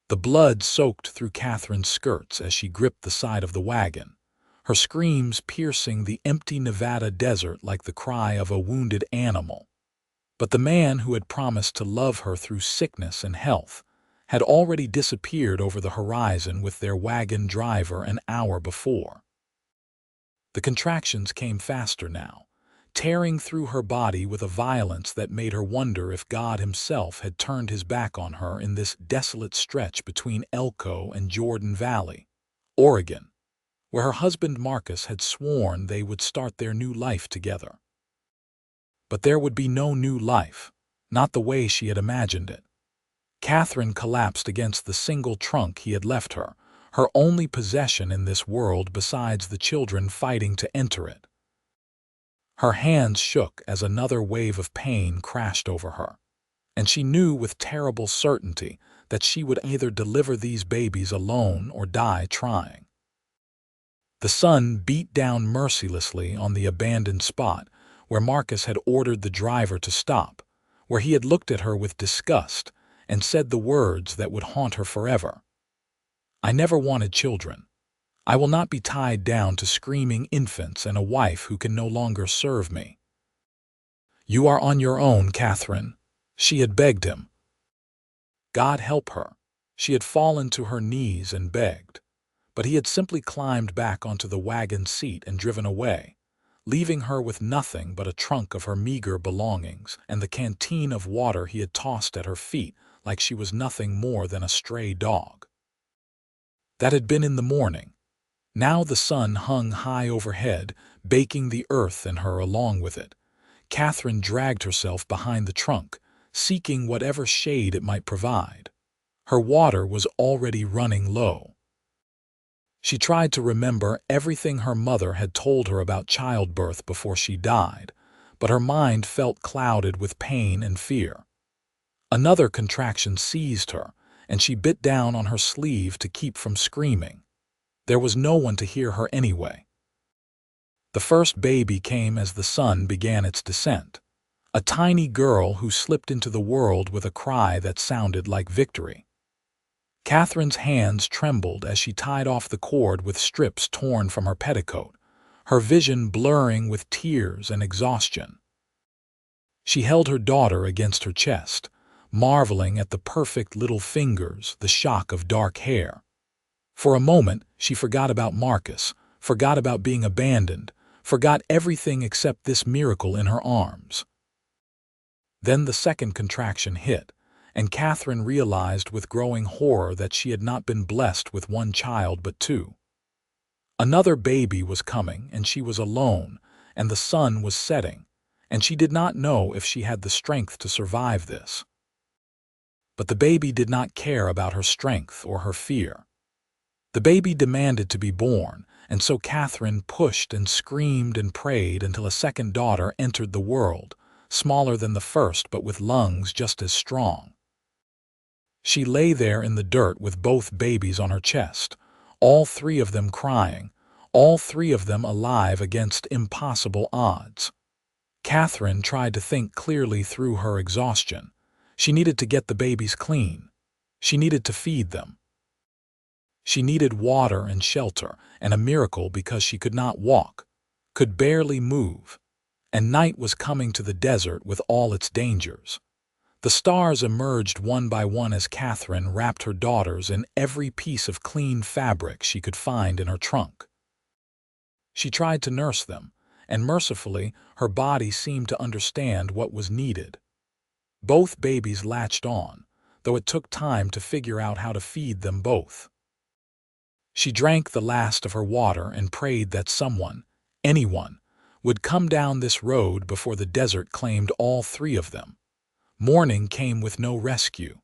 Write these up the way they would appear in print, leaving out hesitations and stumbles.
The blood soaked through Catherine's skirts as she gripped the side of the wagon, her screams piercing the empty Nevada desert like the cry of a wounded animal. But the man who had promised to love her through sickness and health had already disappeared over the horizon with their wagon driver an hour before. The contractions came faster now, tearing through her body with a violence that made her wonder if God himself had turned his back on her in this desolate stretch between Elko and Jordan Valley, Oregon, where her husband Marcus had sworn they would start their new life together. But there would be no new life, not the way she had imagined it. Catherine collapsed against the single trunk he had left her, her only possession in this world besides the children fighting to enter it. Her hands shook as another wave of pain crashed over her, and she knew with terrible certainty that she would either deliver these babies alone or die trying. The sun beat down mercilessly on the abandoned spot where Marcus had ordered the driver to stop, where he had looked at her with disgust and said the words that would haunt her forever. "I never wanted children. I will not be tied down to screaming infants and a wife who can no longer serve me." "You are on your own, Catherine," she had begged him. God help her. She had fallen to her knees and begged, but he had simply climbed back onto the wagon seat and driven away, leaving her with nothing but a trunk of her meager belongings and the canteen of water he had tossed at her feet like she was nothing more than a stray dog. That had been in the morning. Now the sun hung high overhead, baking the earth and her along with it. Catherine dragged herself behind the trunk, seeking whatever shade it might provide. Her water was already running low. She tried to remember everything her mother had told her about childbirth before she died, but her mind felt clouded with pain and fear. Another contraction seized her, and she bit down on her sleeve to keep from screaming. There was no one to hear her anyway. The first baby came as the sun began its descent, a tiny girl who slipped into the world with a cry that sounded like victory. Catherine's hands trembled as she tied off the cord with strips torn from her petticoat, her vision blurring with tears and exhaustion. She held her daughter against her chest, marveling at the perfect little fingers, the shock of dark hair. For a moment, she forgot about Marcus, forgot about being abandoned, forgot everything except this miracle in her arms. Then the second contraction hit, and Catherine realized with growing horror that she had not been blessed with one child but two. Another baby was coming, and she was alone, and the sun was setting, and she did not know if she had the strength to survive this. But the baby did not care about her strength or her fear. The baby demanded to be born, and so Catherine pushed and screamed and prayed until a second daughter entered the world, smaller than the first but with lungs just as strong. She lay there in the dirt with both babies on her chest, all three of them crying, all three of them alive against impossible odds. Catherine tried to think clearly through her exhaustion. She needed to get the babies clean. She needed to feed them. She needed water and shelter, and a miracle because she could not walk, could barely move, and night was coming to the desert with all its dangers. The stars emerged one by one as Catherine wrapped her daughters in every piece of clean fabric she could find in her trunk. She tried to nurse them, and mercifully her body seemed to understand what was needed. Both babies latched on, though it took time to figure out how to feed them both. She drank the last of her water and prayed that someone, anyone, would come down this road before the desert claimed all three of them. Morning came with no rescue.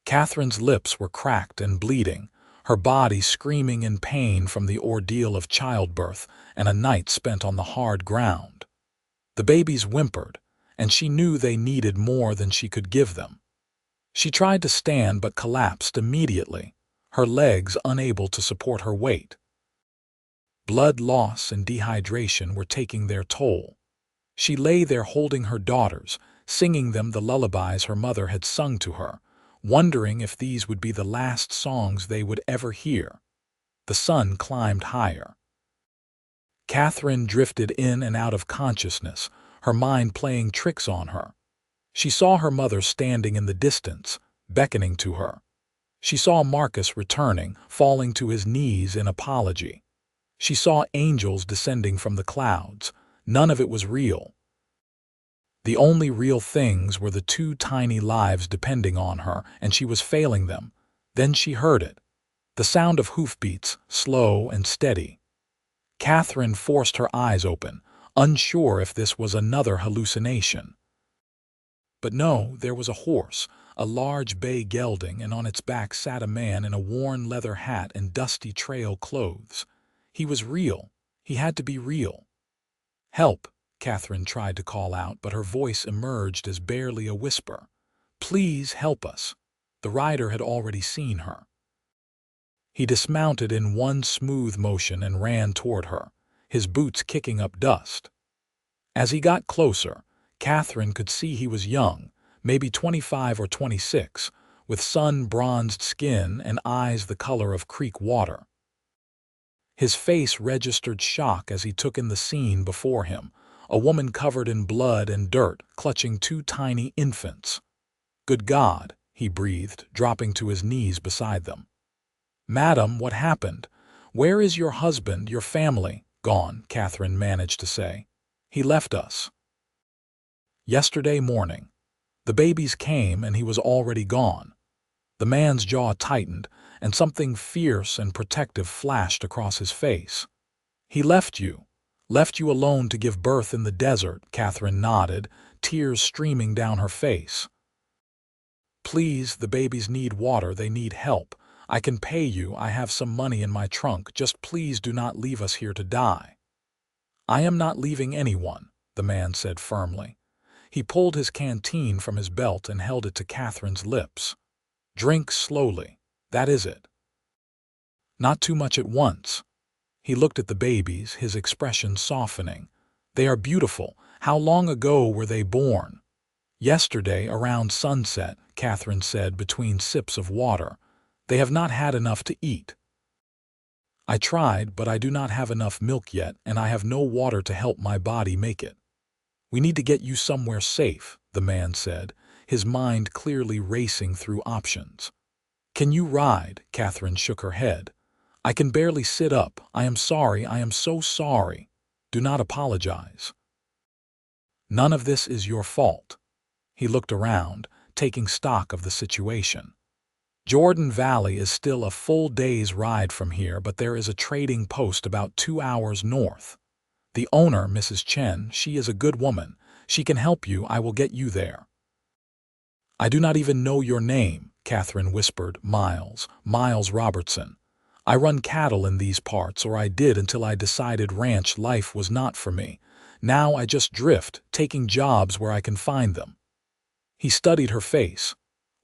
Catherine's lips were cracked and bleeding, her body screaming in pain from the ordeal of childbirth and a night spent on the hard ground. The babies whimpered, and she knew they needed more than she could give them. She tried to stand but collapsed immediately, her legs unable to support her weight. Blood loss and dehydration were taking their toll. She lay there holding her daughters, singing them the lullabies her mother had sung to her, wondering if these would be the last songs they would ever hear. The sun climbed higher. Catherine drifted in and out of consciousness, her mind playing tricks on her. She saw her mother standing in the distance, beckoning to her. She saw Marcus returning, falling to his knees in apology. She saw angels descending from the clouds. None of it was real. The only real things were the two tiny lives depending on her, and she was failing them. Then she heard it. The sound of hoofbeats, slow and steady. Catherine forced her eyes open, unsure if this was another hallucination. But no, there was a horse, a large bay gelding, and on its back sat a man in a worn leather hat and dusty trail clothes. He was real. He had to be real. "Help!" Catherine tried to call out, but her voice emerged as barely a whisper. "Please help us." The rider had already seen her. He dismounted in one smooth motion and ran toward her, his boots kicking up dust. As he got closer, Catherine could see he was young, maybe 25 or 26, with sun-bronzed skin and eyes the color of creek water. His face registered shock as he took in the scene before him, a woman covered in blood and dirt, clutching two tiny infants. "Good God," he breathed, dropping to his knees beside them. "Madam, what happened? Where is your husband, your family?" "Gone," Catherine managed to say. "He left us yesterday morning. The babies came and he was already gone." The man's jaw tightened, and something fierce and protective flashed across his face. "He left you alone to give birth in the desert," Catherine nodded, tears streaming down her face. "Please, the babies need water, they need help. I can pay you, I have some money in my trunk, just please do not leave us here to die." "I am not leaving anyone," the man said firmly. He pulled his canteen from his belt and held it to Catherine's lips. "Drink slowly, that is it. Not too much at once." He looked at the babies, his expression softening. "They are beautiful. How long ago were they born?" "Yesterday, around sunset," Catherine said between sips of water. "They have not had enough to eat. I tried, but I do not have enough milk yet, and I have no water to help my body make it." "We need to get you somewhere safe," the man said, his mind clearly racing through options. "Can you ride?" Catherine shook her head. "I can barely sit up. I am sorry, I am so sorry." "Do not apologize. None of this is your fault." He looked around, taking stock of the situation. "Jordan Valley is still a full day's ride from here, but there is a trading post about 2 hours north. The owner, Mrs. Chen, she is a good woman. She can help you. I will get you there." "I do not even know your name," Catherine whispered. Miles Robertson. "I run cattle in these parts, or I did until I decided ranch life was not for me. Now I just drift, taking jobs where I can find them." He studied her face.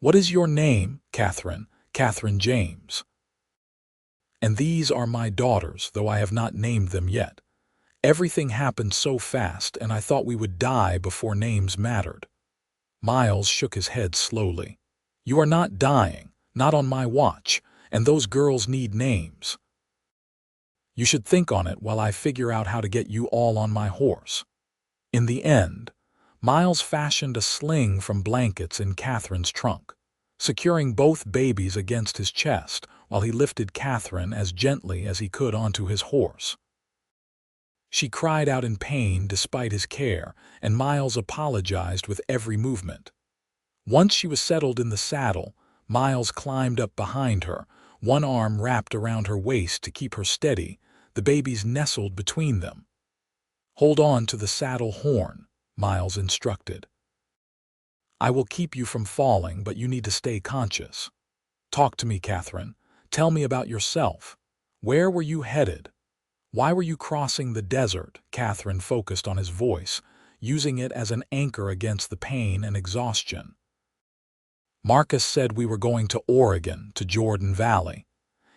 "What is your name?" "Catherine. Catherine James. And these are my daughters, though I have not named them yet. Everything happened so fast, and I thought we would die before names mattered." Miles shook his head slowly. "You are not dying, not on my watch, and those girls need names. You should think on it while I figure out how to get you all on my horse." In the end, Miles fashioned a sling from blankets in Catherine's trunk, securing both babies against his chest while he lifted Catherine as gently as he could onto his horse. She cried out in pain despite his care, and Miles apologized with every movement. Once she was settled in the saddle, Miles climbed up behind her, one arm wrapped around her waist to keep her steady, the babies nestled between them. "Hold on to the saddle horn," Miles instructed. "I will keep you from falling, but you need to stay conscious. Talk to me, Catherine. Tell me about yourself. Where were you headed? Why were you crossing the desert?" Catherine focused on his voice, using it as an anchor against the pain and exhaustion. "Marcus said we were going to Oregon, to Jordan Valley.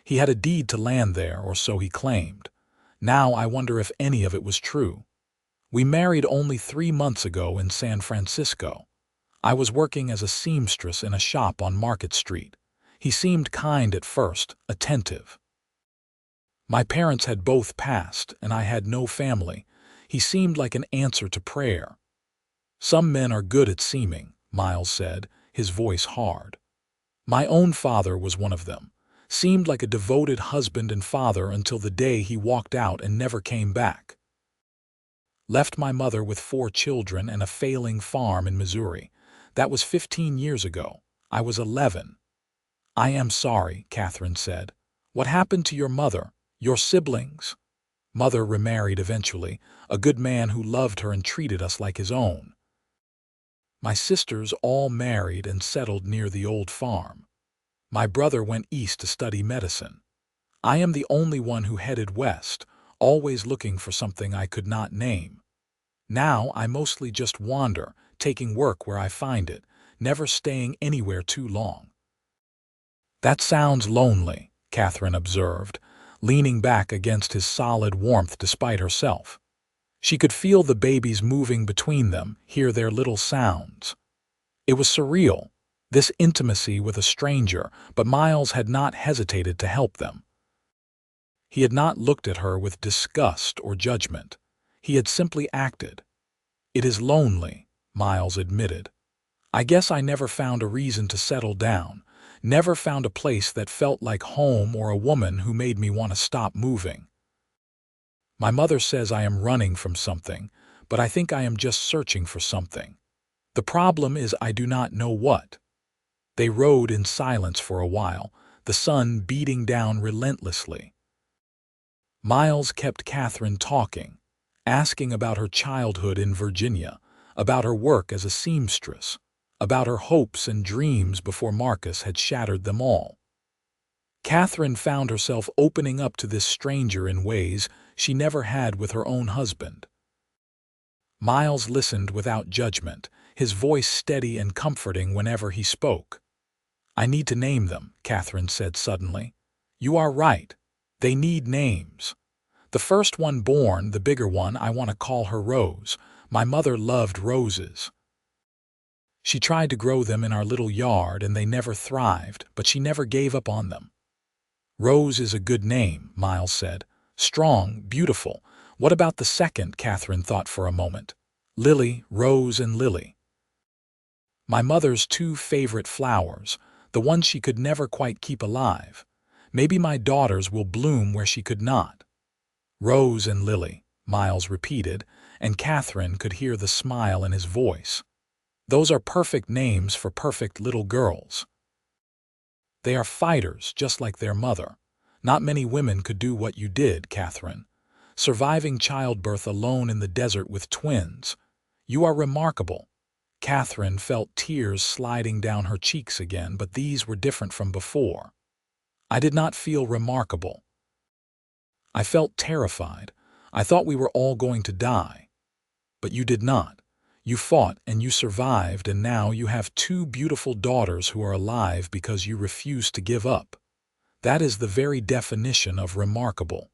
He had a deed to land there, or so he claimed. Now I wonder if any of it was true. We married only 3 months ago in San Francisco. I was working as a seamstress in a shop on Market Street. He seemed kind at first, attentive. My parents had both passed, and I had no family. He seemed like an answer to prayer. Some men are good at seeming, Miles said, his voice hard. My own father was one of them. Seemed like a devoted husband and father until the day he walked out and never came back. Left my mother with 4 children and a failing farm in Missouri. That was 15 years ago. I was 11. I am sorry, Catherine said. What happened to your mother? Your siblings? Mother remarried eventually, a good man who loved her and treated us like his own. My sisters all married and settled near the old farm. My brother went east to study medicine. I am the only one who headed west, always looking for something I could not name. Now I mostly just wander, taking work where I find it, never staying anywhere too long. That sounds lonely, Catherine observed, leaning back against his solid warmth despite herself. She could feel the babies moving between them, hear their little sounds. It was surreal, this intimacy with a stranger, but Miles had not hesitated to help them. He had not looked at her with disgust or judgment. He had simply acted. It is lonely, Miles admitted. I guess I never found a reason to settle down, never found a place that felt like home or a woman who made me want to stop moving. My mother says I am running from something, but I think I am just searching for something. The problem is I do not know what. They rode in silence for a while, the sun beating down relentlessly. Miles kept Catherine talking, asking about her childhood in Virginia, about her work as a seamstress, about her hopes and dreams before Marcus had shattered them all. Catherine found herself opening up to this stranger in ways she never had with her own husband. Miles listened without judgment, his voice steady and comforting whenever he spoke. I need to name them, Catherine said suddenly. You are right. They need names. The first one born, the bigger one, I want to call her Rose. My mother loved roses. She tried to grow them in our little yard and they never thrived, but she never gave up on them. Rose is a good name, Miles said. Strong, beautiful. What about the second? Catherine thought for a moment. Lily, Rose and Lily. My mother's 2 favorite flowers, the ones she could never quite keep alive. Maybe my daughters will bloom where she could not. Rose and Lily, Miles repeated, and Catherine could hear the smile in his voice. Those are perfect names for perfect little girls. They are fighters, just like their mother. Not many women could do what you did, Catherine. Surviving childbirth alone in the desert with twins. You are remarkable. Catherine felt tears sliding down her cheeks again, but these were different from before. I did not feel remarkable. I felt terrified. I thought we were all going to die. But you did not. You fought and you survived, and now you have 2 beautiful daughters who are alive because you refused to give up. That is the very definition of remarkable.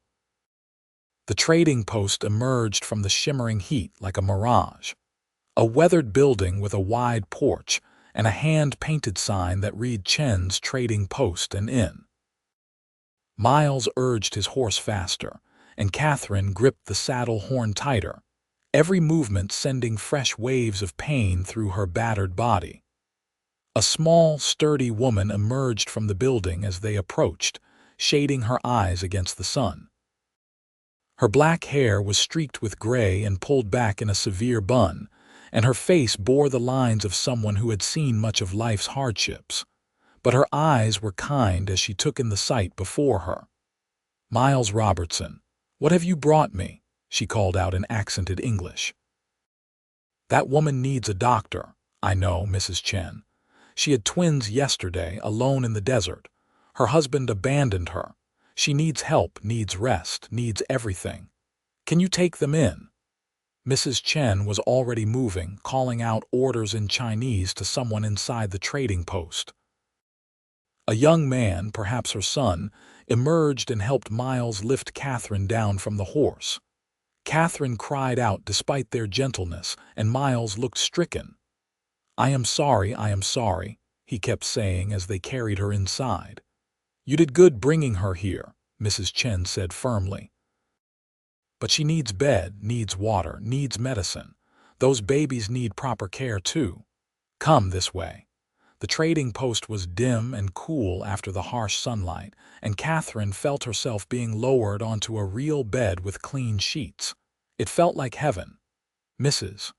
The trading post emerged from the shimmering heat like a mirage. A weathered building with a wide porch and a hand-painted sign that read Chen's Trading Post and Inn. Miles urged his horse faster, and Catherine gripped the saddle horn tighter, every movement sending fresh waves of pain through her battered body. A small, sturdy woman emerged from the building as they approached, shading her eyes against the sun. Her black hair was streaked with gray and pulled back in a severe bun, and her face bore the lines of someone who had seen much of life's hardships. But her eyes were kind as she took in the sight before her. Miles Robertson, what have you brought me? She called out in accented English. That woman needs a doctor. I know, Mrs. Chen. She had twins yesterday, alone in the desert. Her husband abandoned her. She needs help, needs rest, needs everything. Can you take them in? Mrs. Chen was already moving, calling out orders in Chinese to someone inside the trading post. A young man, perhaps her son, emerged and helped Miles lift Catherine down from the horse. Catherine cried out despite their gentleness, and Miles looked stricken. I am sorry," he kept saying as they carried her inside. "You did good bringing her here," Mrs. Chen said firmly. "But she needs bed, needs water, needs medicine. Those babies need proper care too. Come this way." The trading post was dim and cool after the harsh sunlight, and Catherine felt herself being lowered onto a real bed with clean sheets. It felt like heaven. "Mrs.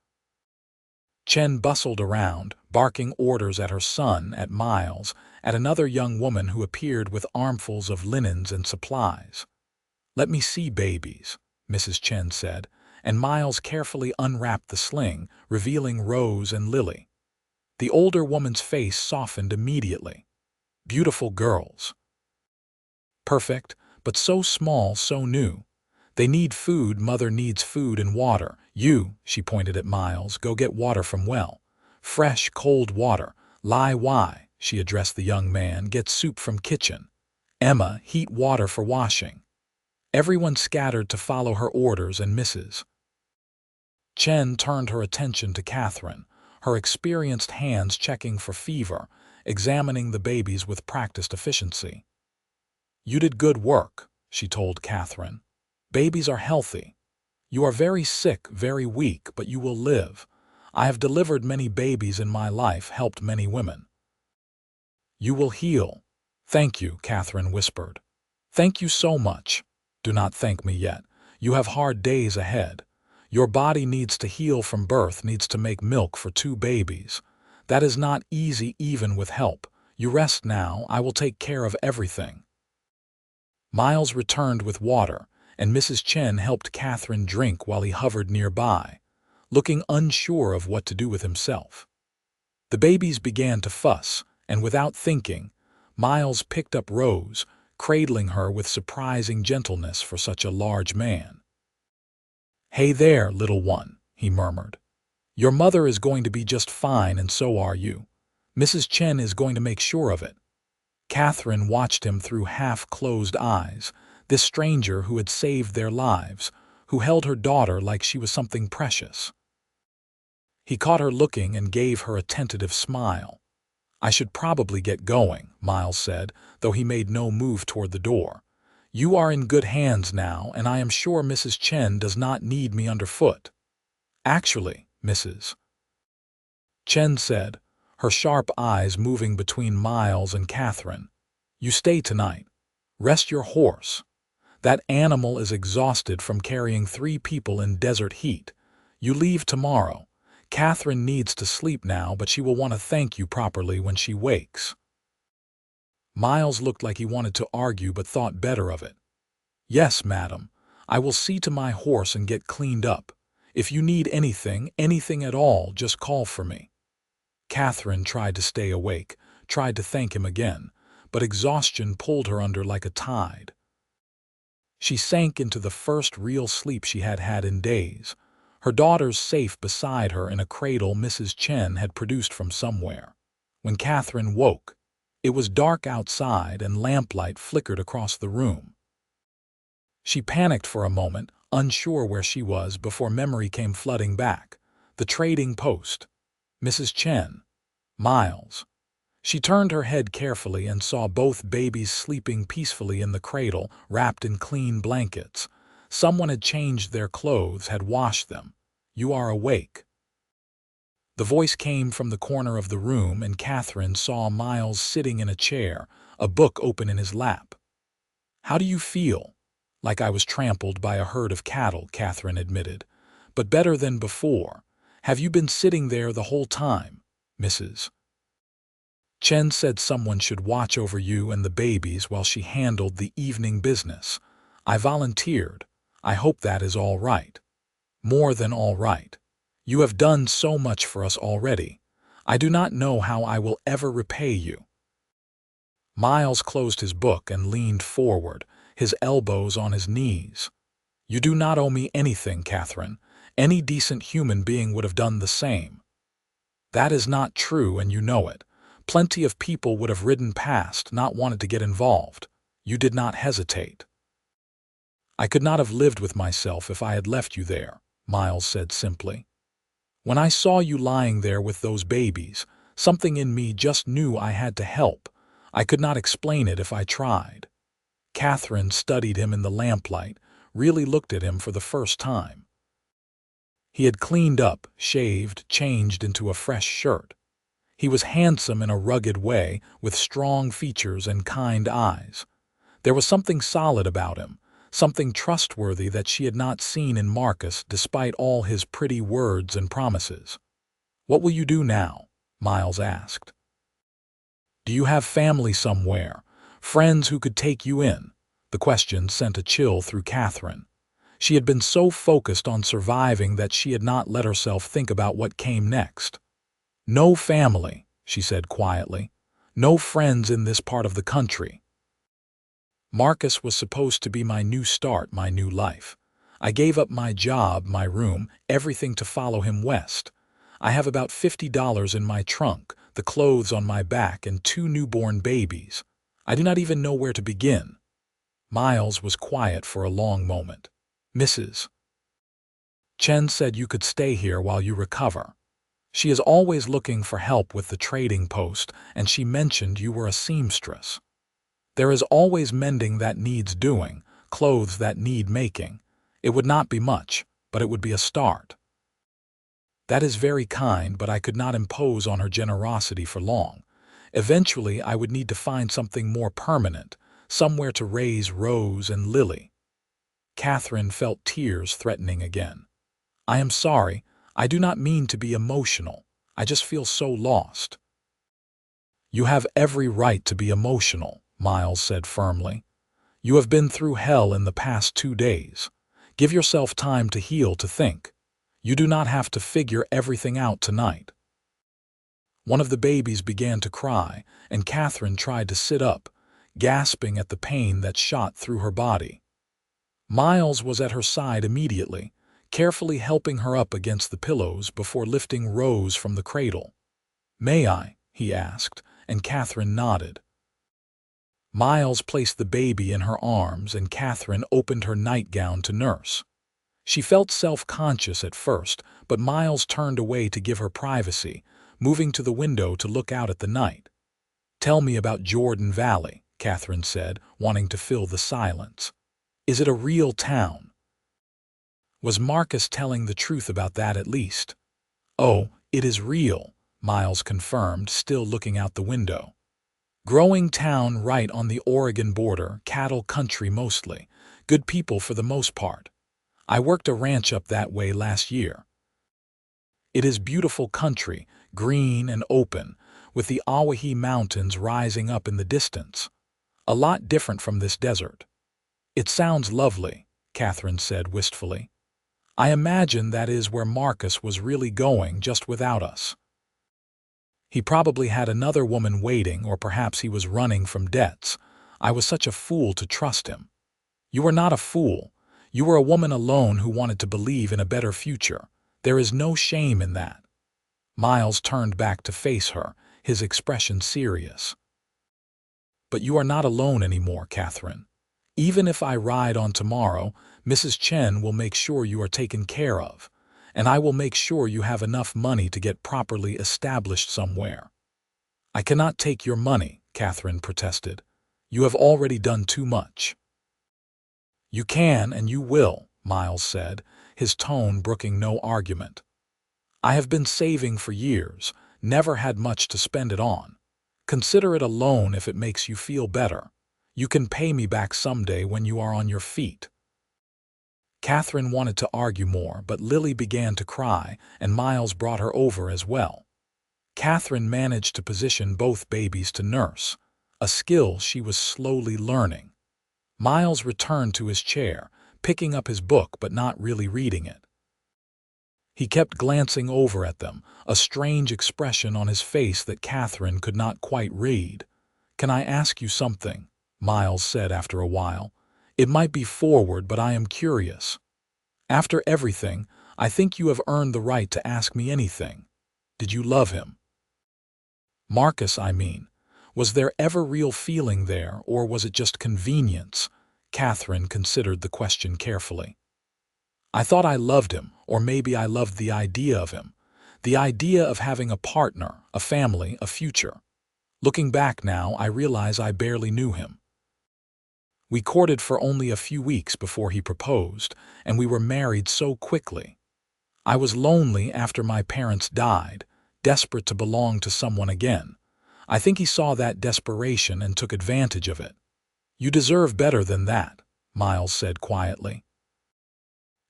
Chen bustled around, barking orders at her son, at Miles, at another young woman who appeared with armfuls of linens and supplies. "Let me see babies," Mrs. Chen said, and Miles carefully unwrapped the sling, revealing Rose and Lily. The older woman's face softened immediately. "Beautiful girls. Perfect, but so small, so new. They need food, mother needs food and water. You," she pointed at Miles, "go get water from well. Fresh, cold water. Why," she addressed the young man, "get soup from kitchen. Emma, heat water for washing." Everyone scattered to follow her orders, and Mrs. Chen turned her attention to Catherine, her experienced hands checking for fever, examining the babies with practiced efficiency. "You did good work," she told Catherine. "Babies are healthy. You are very sick, very weak, but you will live. I have delivered many babies in my life, helped many women. You will heal." "Thank you," Catherine whispered. "Thank you so much." "Do not thank me yet. You have hard days ahead. Your body needs to heal from birth, needs to make milk for 2 babies. That is not easy even with help. You rest now, I will take care of everything." Miles returned with water, and Mrs. Chen helped Catherine drink while he hovered nearby, looking unsure of what to do with himself. The babies began to fuss, and without thinking, Miles picked up Rose, cradling her with surprising gentleness for such a large man. "Hey there, little one," he murmured. "Your mother is going to be just fine, and so are you. Mrs. Chen is going to make sure of it." Catherine watched him through half-closed eyes, this stranger who had saved their lives, who held her daughter like she was something precious. He caught her looking and gave her a tentative smile. "I should probably get going," Miles said, though he made no move toward the door. "You are in good hands now, and I am sure Mrs. Chen does not need me underfoot." "Actually, Mrs. Chen said, her sharp eyes moving between Miles and Catherine, "you stay tonight. Rest your horse. That animal is exhausted from carrying 3 people in desert heat. You leave tomorrow. Catherine needs to sleep now, but she will want to thank you properly when she wakes." Miles looked like he wanted to argue but thought better of it. "Yes, madam. I will see to my horse and get cleaned up. If you need anything, anything at all, just call for me." Catherine tried to stay awake, tried to thank him again, but exhaustion pulled her under like a tide. She sank into the first real sleep she had had in days, her daughters safe beside her in a cradle Mrs. Chen had produced from somewhere. When Catherine woke, it was dark outside and lamplight flickered across the room. She panicked for a moment, unsure where she was, before memory came flooding back. The trading post. Mrs. Chen. Miles. She turned her head carefully and saw both babies sleeping peacefully in the cradle, wrapped in clean blankets. Someone had changed their clothes, had washed them. "You are awake." The voice came from the corner of the room, and Catherine saw Miles sitting in a chair, a book open in his lap. "How do you feel?" "Like I was trampled by a herd of cattle," Catherine admitted. "But better than before. Have you been sitting there the whole time?" Mrs. Chen said someone should watch over you and the babies while she handled the evening business. I volunteered. I hope that is all right. More than all right. You have done so much for us already. I do not know how I will ever repay you." Miles closed his book and leaned forward, his elbows on his knees. "You do not owe me anything, Catherine. Any decent human being would have done the same." "That is not true, and you know it. Plenty of people would have ridden past, not wanted to get involved. You did not hesitate." "I could not have lived with myself if I had left you there," Miles said simply. When I saw you lying there with those babies, something in me just knew I had to help. I could not explain it if I tried." Catherine studied him in the lamplight, really looked at him for the first time. He had cleaned up, shaved, changed into a fresh shirt. He was handsome in a rugged way, with strong features and kind eyes. There was something solid about him, something trustworthy that she had not seen in Marcus despite all his pretty words and promises. "What will you do now?" Miles asked. "Do you have family somewhere? Friends who could take you in?" The question sent a chill through Catherine. She had been so focused on surviving that she had not let herself think about what came next. "No family," she said quietly. "No friends in this part of the country. Marcus was supposed to be my new start, my new life. I gave up my job, my room, everything to follow him west. I have about $50 in my trunk, the clothes on my back, and 2 newborn babies. I do not even know where to begin." Miles was quiet for a long moment. "Mrs. Chen said you could stay here while you recover. She is always looking for help with the trading post, and she mentioned you were a seamstress. There is always mending that needs doing, clothes that need making. It would not be much, but it would be a start." "That is very kind, but I could not impose on her generosity for long. Eventually, I would need to find something more permanent, somewhere to raise Rose and Lily." Catherine felt tears threatening again. "I am sorry. I do not mean to be emotional. I just feel so lost." "You have every right to be emotional," Miles said firmly. "You have been through hell in the past 2 days. Give yourself time to heal, to think. You do not have to figure everything out tonight." One of the babies began to cry, and Catherine tried to sit up, gasping at the pain that shot through her body. Miles was at her side immediately, carefully helping her up against the pillows before lifting Rose from the cradle. "May I?" he asked, and Catherine nodded. Miles placed the baby in her arms, and Catherine opened her nightgown to nurse. She felt self-conscious at first, but Miles turned away to give her privacy, moving to the window to look out at the night. "Tell me about Jordan Valley," Catherine said, wanting to fill the silence. "Is it a real town? Was Marcus telling the truth about that at least?" "Oh, it is real," Miles confirmed, still looking out the window. "Growing town right on the Oregon border, cattle country mostly, good people for the most part. I worked a ranch up that way last year. It is beautiful country, green and open, with the Awahi Mountains rising up in the distance. A lot different from this desert." "It sounds lovely," Catherine said wistfully. "I imagine that is where Marcus was really going, just without us. He probably had another woman waiting, or perhaps he was running from debts. I was such a fool to trust him." "You were not a fool. You were a woman alone who wanted to believe in a better future. There is no shame in that." Miles turned back to face her, his expression serious. "But you are not alone anymore, Catherine. Even if I ride on tomorrow, Mrs. Chen will make sure you are taken care of, and I will make sure you have enough money to get properly established somewhere." "I cannot take your money," Catherine protested. "You have already done too much." "You can and you will," Miles said, his tone brooking no argument. "I have been saving for years, never had much to spend it on. Consider it a loan if it makes you feel better. You can pay me back someday when you are on your feet." Catherine wanted to argue more, but Lily began to cry, and Miles brought her over as well. Catherine managed to position both babies to nurse, a skill she was slowly learning. Miles returned to his chair, picking up his book but not really reading it. He kept glancing over at them, a strange expression on his face that Catherine could not quite read. "Can I ask you something?" Miles said after a while. "It might be forward, but I am curious. After everything, I think you have earned the right to ask me anything. Did you love him? Marcus, I mean. Was there ever real feeling there, or was it just convenience?" Catherine considered the question carefully. "I thought I loved him, or maybe I loved the idea of him. The idea of having a partner, a family, a future. Looking back now, I realize I barely knew him. We courted for only a few weeks before he proposed, and we were married so quickly. I was lonely after my parents died, desperate to belong to someone again. I think he saw that desperation and took advantage of it. You deserve better than that, Miles said quietly.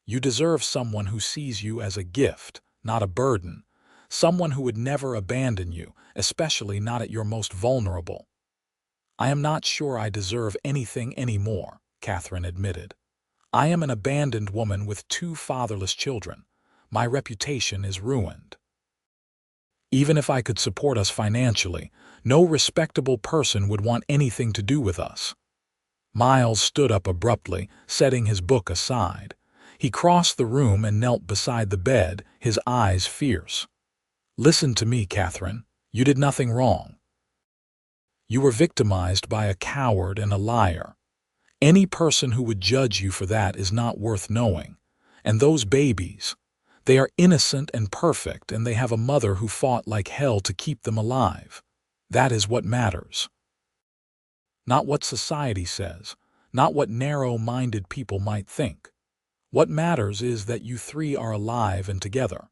You deserve someone who sees you as a gift, not a burden. Someone who would never abandon you, especially not at your most vulnerable. I am not sure I deserve anything anymore, Catherine admitted. I am an abandoned woman with 2 fatherless children. My reputation is ruined. Even if I could support us financially, no respectable person would want anything to do with us. Miles stood up abruptly, setting his book aside. He crossed the room and knelt beside the bed, his eyes fierce. Listen to me, Catherine. You did nothing wrong. You were victimized by a coward and a liar. Any person who would judge you for that is not worth knowing. And those babies, they are innocent and perfect, and they have a mother who fought like hell to keep them alive. That is what matters. Not what society says, not what narrow-minded people might think. What matters is that you 3 are alive and together.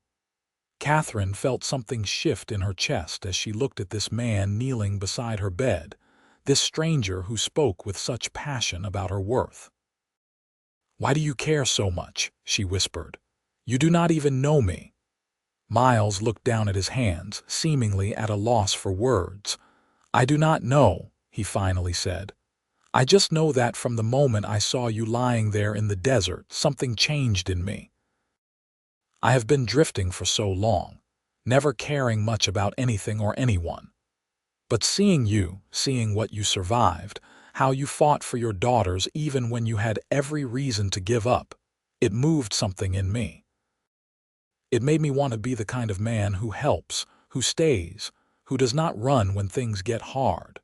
Catherine felt something shift in her chest as she looked at this man kneeling beside her bed, this stranger who spoke with such passion about her worth. "Why do you care so much?" she whispered. "You do not even know me." Miles looked down at his hands, seemingly at a loss for words. "I do not know," he finally said. "I just know that from the moment I saw you lying there in the desert, something changed in me. I have been drifting for so long, never caring much about anything or anyone. But seeing you, seeing what you survived, how you fought for your daughters even when you had every reason to give up, it moved something in me. It made me want to be the kind of man who helps, who stays, who does not run when things get hard."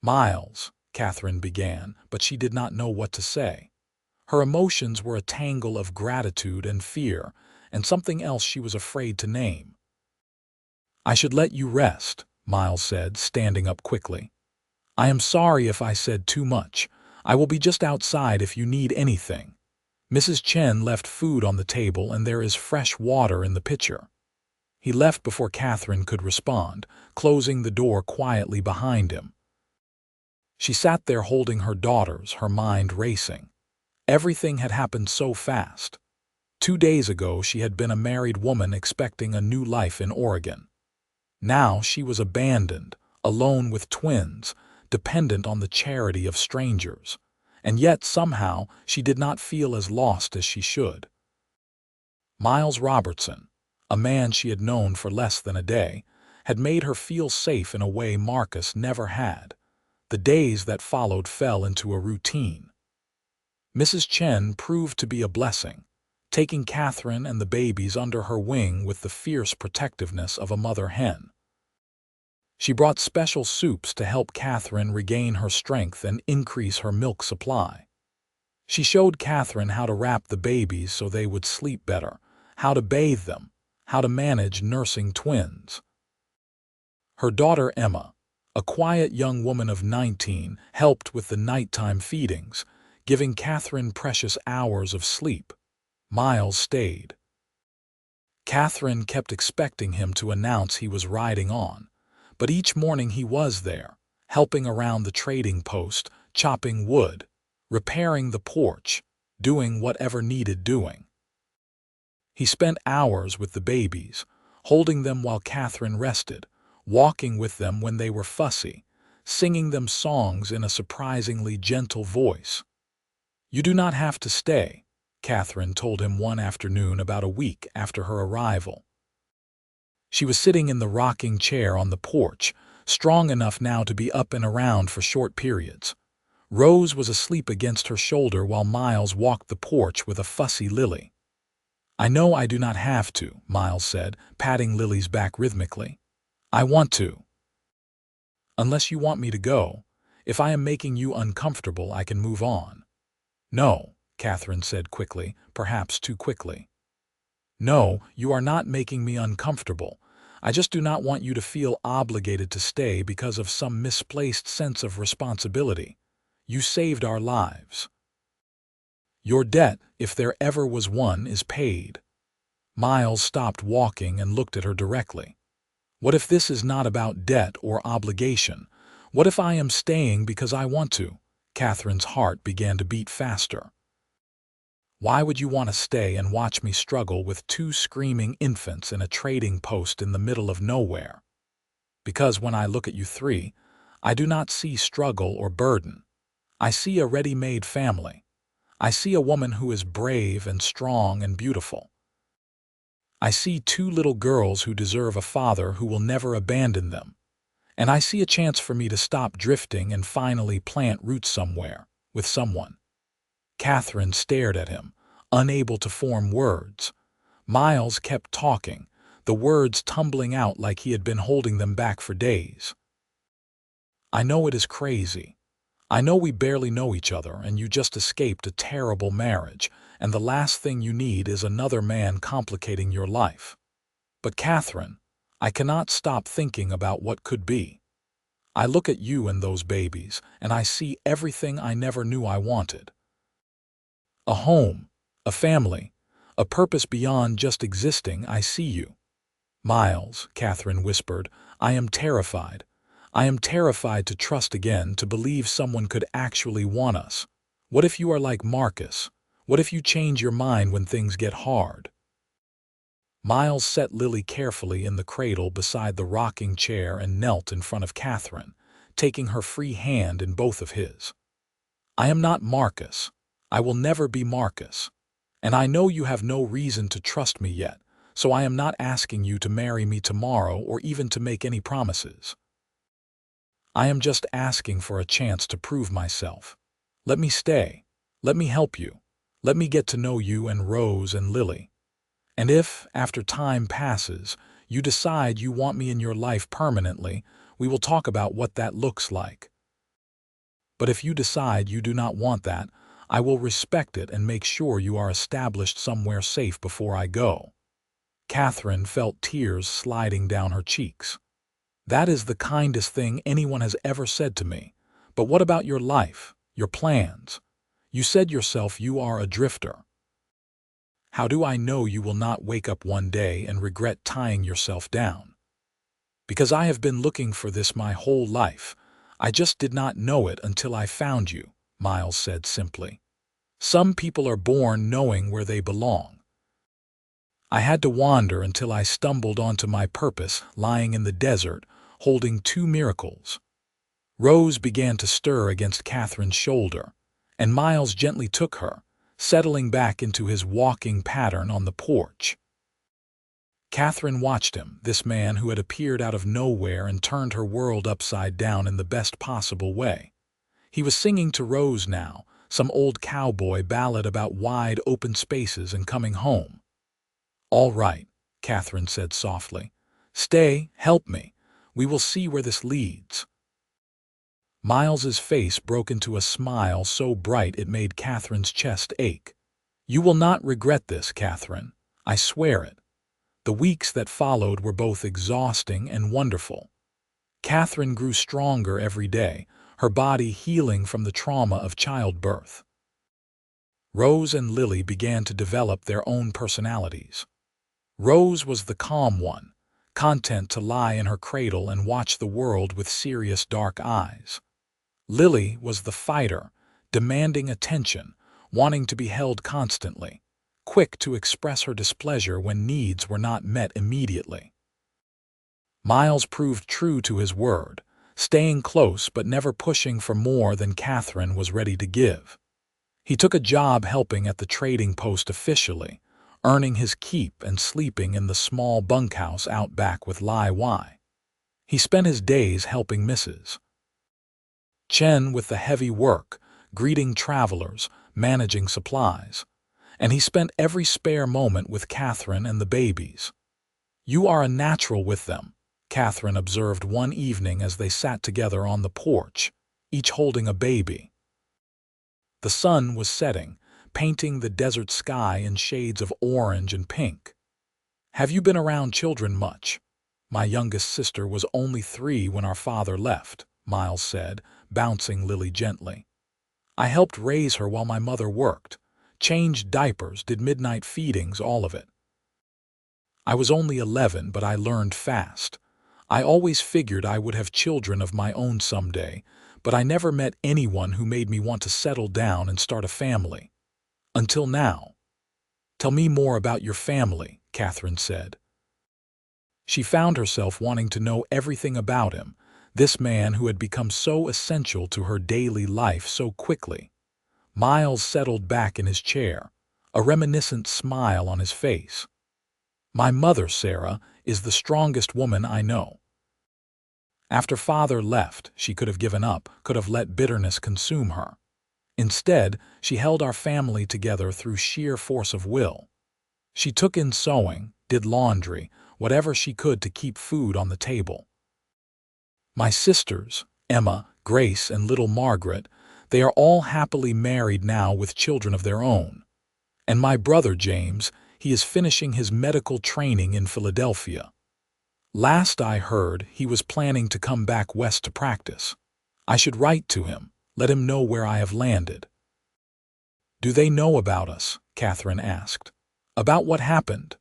"Miles," Catherine began, but she did not know what to say. Her emotions were a tangle of gratitude and fear, and something else she was afraid to name. "I should let you rest," Miles said, standing up quickly. "I am sorry if I said too much. I will be just outside if you need anything. Mrs. Chen left food on the table and there is fresh water in the pitcher." He left before Catherine could respond, closing the door quietly behind him. She sat there holding her daughters, her mind racing. Everything had happened so fast. 2 days ago she had been a married woman expecting a new life in Oregon. Now she was abandoned, alone with twins, dependent on the charity of strangers. And yet somehow she did not feel as lost as she should. Miles Robertson, a man she had known for less than a day, had made her feel safe in a way Marcus never had. The days that followed fell into a routine. Mrs. Chen proved to be a blessing, taking Catherine and the babies under her wing with the fierce protectiveness of a mother hen. She brought special soups to help Catherine regain her strength and increase her milk supply. She showed Catherine how to wrap the babies so they would sleep better, how to bathe them, how to manage nursing twins. Her daughter Emma, a quiet young woman of 19, helped with the nighttime feedings, giving Catherine precious hours of sleep. Miles stayed. Catherine kept expecting him to announce he was riding on, but each morning he was there, helping around the trading post, chopping wood, repairing the porch, doing whatever needed doing. He spent hours with the babies, holding them while Catherine rested, walking with them when they were fussy, singing them songs in a surprisingly gentle voice. "You do not have to stay," Catherine told him one afternoon about a week after her arrival. She was sitting in the rocking chair on the porch, strong enough now to be up and around for short periods. Rose was asleep against her shoulder while Miles walked the porch with a fussy Lily. "I know I do not have to," Miles said, patting Lily's back rhythmically. "I want to." "Unless you want me to go. If I am making you uncomfortable, I can move on." "No," Catherine said quickly, perhaps too quickly. No, you are not making me uncomfortable. I just do not want you to feel obligated to stay because of some misplaced sense of responsibility. You saved our lives. Your debt, if there ever was one, is paid. Miles stopped walking and looked at her directly. What if this is not about debt or obligation? What if I am staying because I want to? Catherine's heart began to beat faster. Why would you want to stay and watch me struggle with two screaming infants in a trading post in the middle of nowhere? Because when I look at you three, I do not see struggle or burden. I see a ready-made family. I see a woman who is brave and strong and beautiful. I see two little girls who deserve a father who will never abandon them. And I see a chance for me to stop drifting and finally plant roots somewhere, with someone. Catherine stared at him, unable to form words. Miles kept talking, the words tumbling out like he had been holding them back for days. I know it is crazy. I know we barely know each other and you just escaped a terrible marriage, and the last thing you need is another man complicating your life. But Catherine, I cannot stop thinking about what could be. I look at you and those babies, and I see everything I never knew I wanted. A home, a family, a purpose beyond just existing. I see you. Miles, Catherine whispered, I am terrified. I am terrified to trust again, to believe someone could actually want us. What if you are like Marcus? What if you change your mind when things get hard? Miles set Lily carefully in the cradle beside the rocking chair and knelt in front of Catherine, taking her free hand in both of his. I am not Marcus. I will never be Marcus. And I know you have no reason to trust me yet, so I am not asking you to marry me tomorrow or even to make any promises. I am just asking for a chance to prove myself. Let me stay. Let me help you. Let me get to know you and Rose and Lily. And if, after time passes, you decide you want me in your life permanently, we will talk about what that looks like. But if you decide you do not want that, I will respect it and make sure you are established somewhere safe before I go. Catherine felt tears sliding down her cheeks. That is the kindest thing anyone has ever said to me. But what about your life, your plans? You said yourself you are a drifter. How do I know you will not wake up one day and regret tying yourself down? Because I have been looking for this my whole life. I just did not know it until I found you, Miles said simply. Some people are born knowing where they belong. I had to wander until I stumbled onto my purpose, lying in the desert, holding two miracles. Rose began to stir against Catherine's shoulder, and Miles gently took her, settling back into his walking pattern on the porch. Catherine watched him, this man who had appeared out of nowhere and turned her world upside down in the best possible way. He was singing to Rose now, some old cowboy ballad about wide open spaces and coming home. All right, Catherine said softly. Stay, help me. We will see where this leads. Miles's face broke into a smile so bright it made Catherine's chest ache. You will not regret this, Catherine. I swear it. The weeks that followed were both exhausting and wonderful. Catherine grew stronger every day, her body healing from the trauma of childbirth. Rose and Lily began to develop their own personalities. Rose was the calm one, content to lie in her cradle and watch the world with serious dark eyes. Lily was the fighter, demanding attention, wanting to be held constantly, quick to express her displeasure when needs were not met immediately. Miles proved true to his word, staying close but never pushing for more than Catherine was ready to give. He took a job helping at the trading post officially, earning his keep and sleeping in the small bunkhouse out back with Lai Wai. He spent his days helping Mrs. Chen with the heavy work, greeting travelers, managing supplies. And he spent every spare moment with Catherine and the babies. You are a natural with them, Catherine observed one evening as they sat together on the porch, each holding a baby. The sun was setting, painting the desert sky in shades of orange and pink. Have you been around children much? My youngest sister was only 3 when our father left, Miles said, bouncing Lily gently. I helped raise her while my mother worked. Changed diapers, did midnight feedings, all of it. I was only 11, but I learned fast. I always figured I would have children of my own someday, but I never met anyone who made me want to settle down and start a family. Until now. Tell me more about your family, Catherine said. She found herself wanting to know everything about him, this man who had become so essential to her daily life so quickly. Miles settled back in his chair, a reminiscent smile on his face. My mother, Sarah, is the strongest woman I know. After father left, she could have given up, could have let bitterness consume her. Instead, she held our family together through sheer force of will. She took in sewing, did laundry, whatever she could to keep food on the table. My sisters, Emma, Grace, and little Margaret, they are all happily married now with children of their own. And my brother James, he is finishing his medical training in Philadelphia. Last I heard, he was planning to come back west to practice. I should write to him, let him know where I have landed. Do they know about us? Catherine asked. About what happened?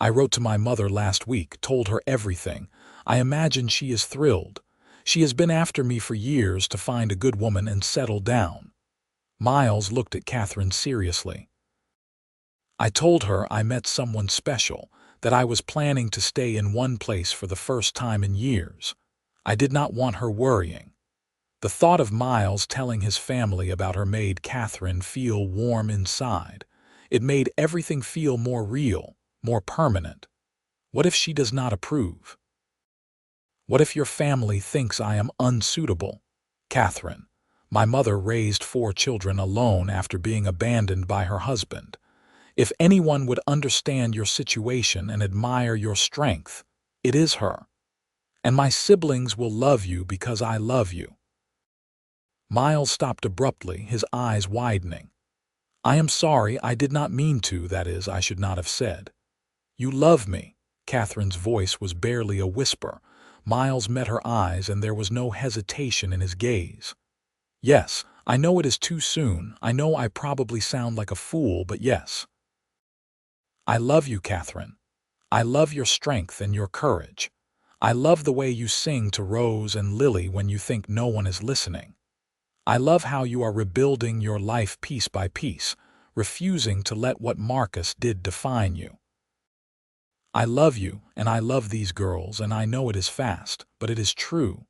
I wrote to my mother last week, told her everything. I imagine she is thrilled. She has been after me for years to find a good woman and settle down. Miles looked at Catherine seriously. I told her I met someone special, that I was planning to stay in one place for the first time in years. I did not want her worrying. The thought of Miles telling his family about her made Catherine feel warm inside. It made everything feel more real, more permanent. What if she does not approve? What if your family thinks I am unsuitable? Catherine, my mother raised 4 children alone after being abandoned by her husband. If anyone would understand your situation and admire your strength, it is her. And my siblings will love you because I love you. Miles stopped abruptly, his eyes widening. I am sorry, I did not mean to, that is, I should not have said. You love me. Catherine's voice was barely a whisper. Miles met her eyes and there was no hesitation in his gaze. Yes, I know it is too soon. I know I probably sound like a fool, but yes. I love you, Catherine. I love your strength and your courage. I love the way you sing to Rose and Lily when you think no one is listening. I love how you are rebuilding your life piece by piece, refusing to let what Marcus did define you. I love you, and I love these girls, and I know it is fast, but it is true.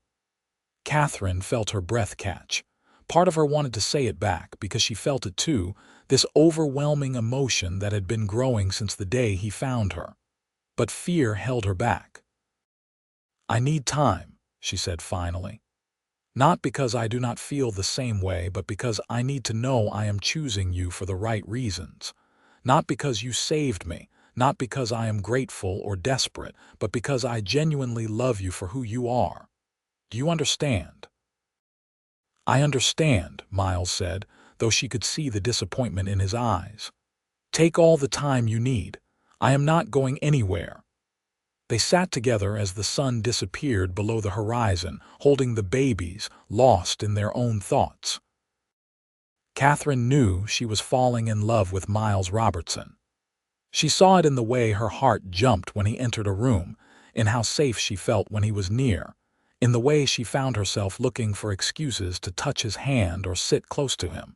Catherine felt her breath catch. Part of her wanted to say it back because she felt it too, this overwhelming emotion that had been growing since the day he found her. But fear held her back. I need time, she said finally. Not because I do not feel the same way, but because I need to know I am choosing you for the right reasons. Not because you saved me, not because I am grateful or desperate, but because I genuinely love you for who you are. Do you understand? I understand, Miles said, though she could see the disappointment in his eyes. Take all the time you need. I am not going anywhere. They sat together as the sun disappeared below the horizon, holding the babies, lost in their own thoughts. Catherine knew she was falling in love with Miles Robertson. She saw it in the way her heart jumped when he entered a room, in how safe she felt when he was near, in the way she found herself looking for excuses to touch his hand or sit close to him.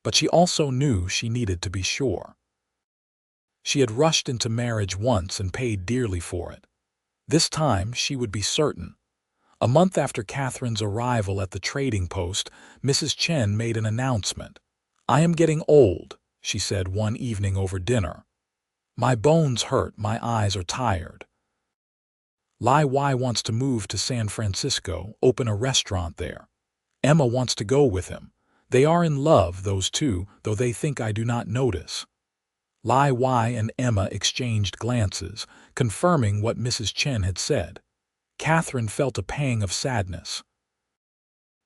But she also knew she needed to be sure. She had rushed into marriage once and paid dearly for it. This time she would be certain. A month after Catherine's arrival at the trading post, Mrs. Chen made an announcement. I am getting old, she said one evening over dinner. My bones hurt, my eyes are tired. Lai Wai wants to move to San Francisco, open a restaurant there. Emma wants to go with him. They are in love, those two, though they think I do not notice. Lai Wai and Emma exchanged glances, confirming what Mrs. Chen had said. Catherine felt a pang of sadness.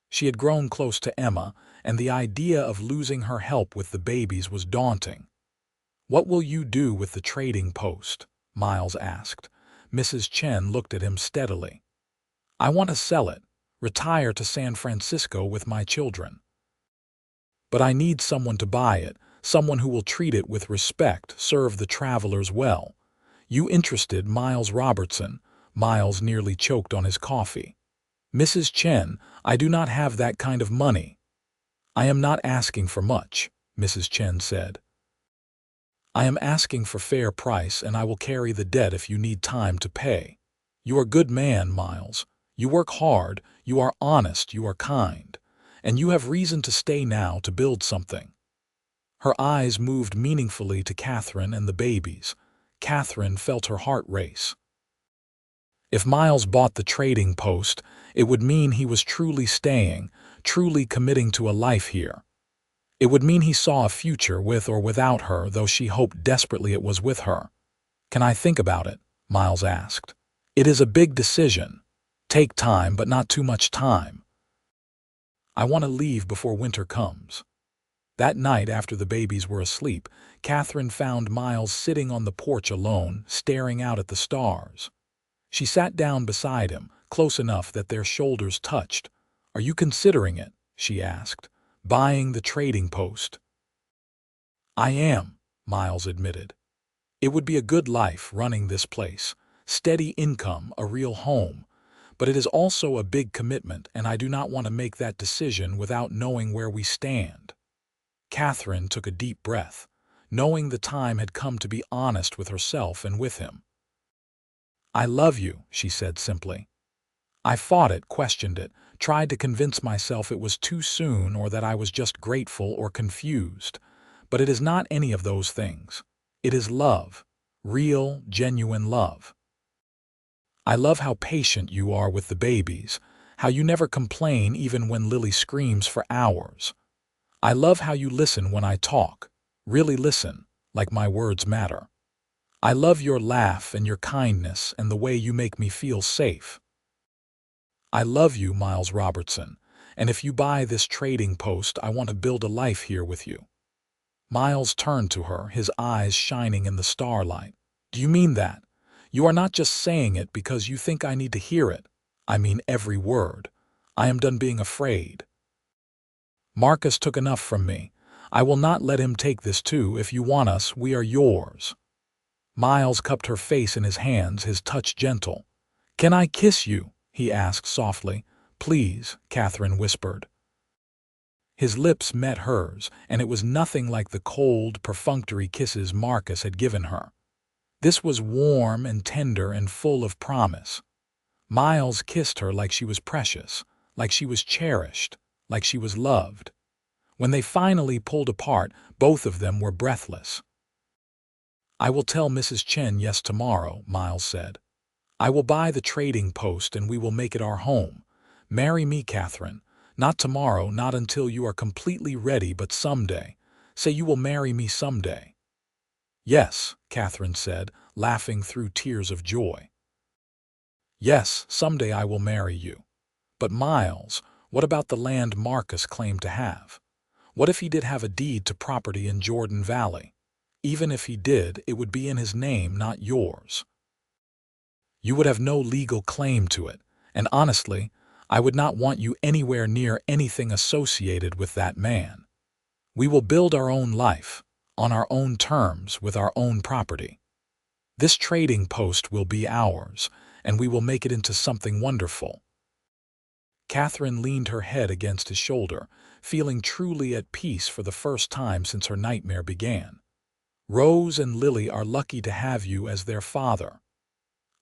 She had grown close to Emma, and the idea of losing her help with the babies was daunting. What will you do with the trading post? Miles asked. Mrs. Chen looked at him steadily. I want to sell it, retire to San Francisco with my children. But I need someone to buy it, someone who will treat it with respect, serve the travelers well. You interested, Miles Robertson? Miles nearly choked on his coffee. Mrs. Chen, I do not have that kind of money. I am not asking for much, Mrs. Chen said. I am asking for fair price, and I will carry the debt if you need time to pay. You are a good man, Miles. You work hard, you are honest, you are kind, and you have reason to stay now to build something. Her eyes moved meaningfully to Catherine and the babies. Catherine felt her heart race. If Miles bought the trading post, it would mean he was truly staying, truly committing to a life here. It would mean he saw a future with or without her, though she hoped desperately it was with her. Can I think about it? Miles asked. It is a big decision. Take time, but not too much time. I want to leave before winter comes. That night, after the babies were asleep, Catherine found Miles sitting on the porch alone, staring out at the stars. She sat down beside him, close enough that their shoulders touched. Are you considering it? She asked. Buying the trading post. I am, Miles admitted. It would be a good life running this place, steady income, a real home. But it is also a big commitment, and I do not want to make that decision without knowing where we stand. Catherine took a deep breath, knowing the time had come to be honest with herself and with him. I love you, she said simply. I fought it, questioned it, tried to convince myself it was too soon or that I was just grateful or confused. But it is not any of those things. It is love, real, genuine love. I love how patient you are with the babies, how you never complain even when Lily screams for hours. I love how you listen when I talk, really listen, like my words matter. I love your laugh and your kindness and the way you make me feel safe. I love you, Miles Robertson, and if you buy this trading post, I want to build a life here with you. Miles turned to her, his eyes shining in the starlight. Do you mean that? You are not just saying it because you think I need to hear it. I mean every word. I am done being afraid. Marcus took enough from me. I will not let him take this too. If you want us, we are yours. Miles cupped her face in his hands, his touch gentle. Can I kiss you? He asked softly. Please, Catherine whispered. His lips met hers, and it was nothing like the cold, perfunctory kisses Marcus had given her. This was warm and tender and full of promise. Miles kissed her like she was precious, like she was cherished, like she was loved. When they finally pulled apart, both of them were breathless. I will tell Mrs. Chen yes tomorrow, Miles said. I will buy the trading post and we will make it our home. Marry me, Catherine. Not tomorrow, not until you are completely ready, but someday. Say you will marry me someday. Yes, Catherine said, laughing through tears of joy. Yes, someday I will marry you. But Miles, what about the land Marcus claimed to have? What if he did have a deed to property in Jordan Valley? Even if he did, it would be in his name, not yours. You would have no legal claim to it, and honestly, I would not want you anywhere near anything associated with that man. We will build our own life, on our own terms, with our own property. This trading post will be ours, and we will make it into something wonderful. Catherine leaned her head against his shoulder, feeling truly at peace for the first time since her nightmare began. Rose and Lily are lucky to have you as their father.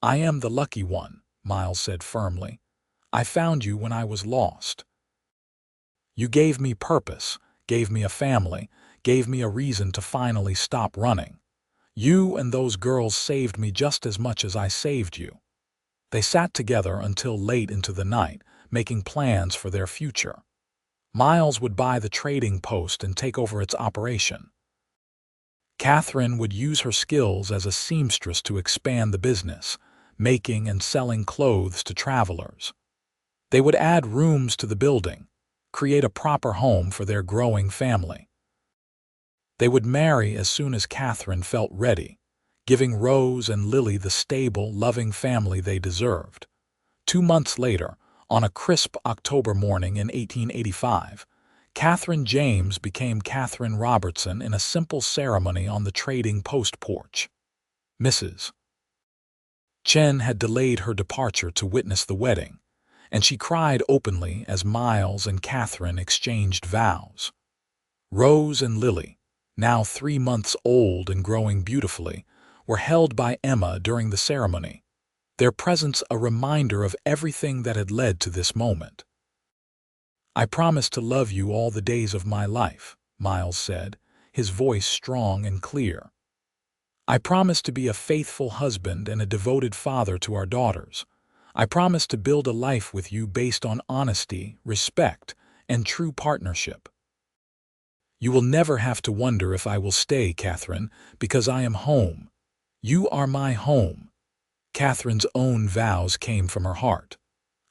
I am the lucky one, Miles said firmly. I found you when I was lost. You gave me purpose, gave me a family, gave me a reason to finally stop running. You and those girls saved me just as much as I saved you. They sat together until late into the night, making plans for their future. Miles would buy the trading post and take over its operation. Catherine would use her skills as a seamstress to expand the business, making and selling clothes to travelers. They would add rooms to the building, create a proper home for their growing family. They would marry as soon as Catherine felt ready, giving Rose and Lily the stable, loving family they deserved. 2 months later, on a crisp October morning in 1885, Catherine James became Catherine Robertson in a simple ceremony on the trading post porch. Mrs. Chen had delayed her departure to witness the wedding, and she cried openly as Miles and Catherine exchanged vows. Rose and Lily, now 3 months old and growing beautifully, were held by Emma during the ceremony, their presence a reminder of everything that had led to this moment. "I promise to love you all the days of my life," Miles said, his voice strong and clear. "I promise to be a faithful husband and a devoted father to our daughters. I promise to build a life with you based on honesty, respect, and true partnership. You will never have to wonder if I will stay, Catherine, because I am home. You are my home." Catherine's own vows came from her heart.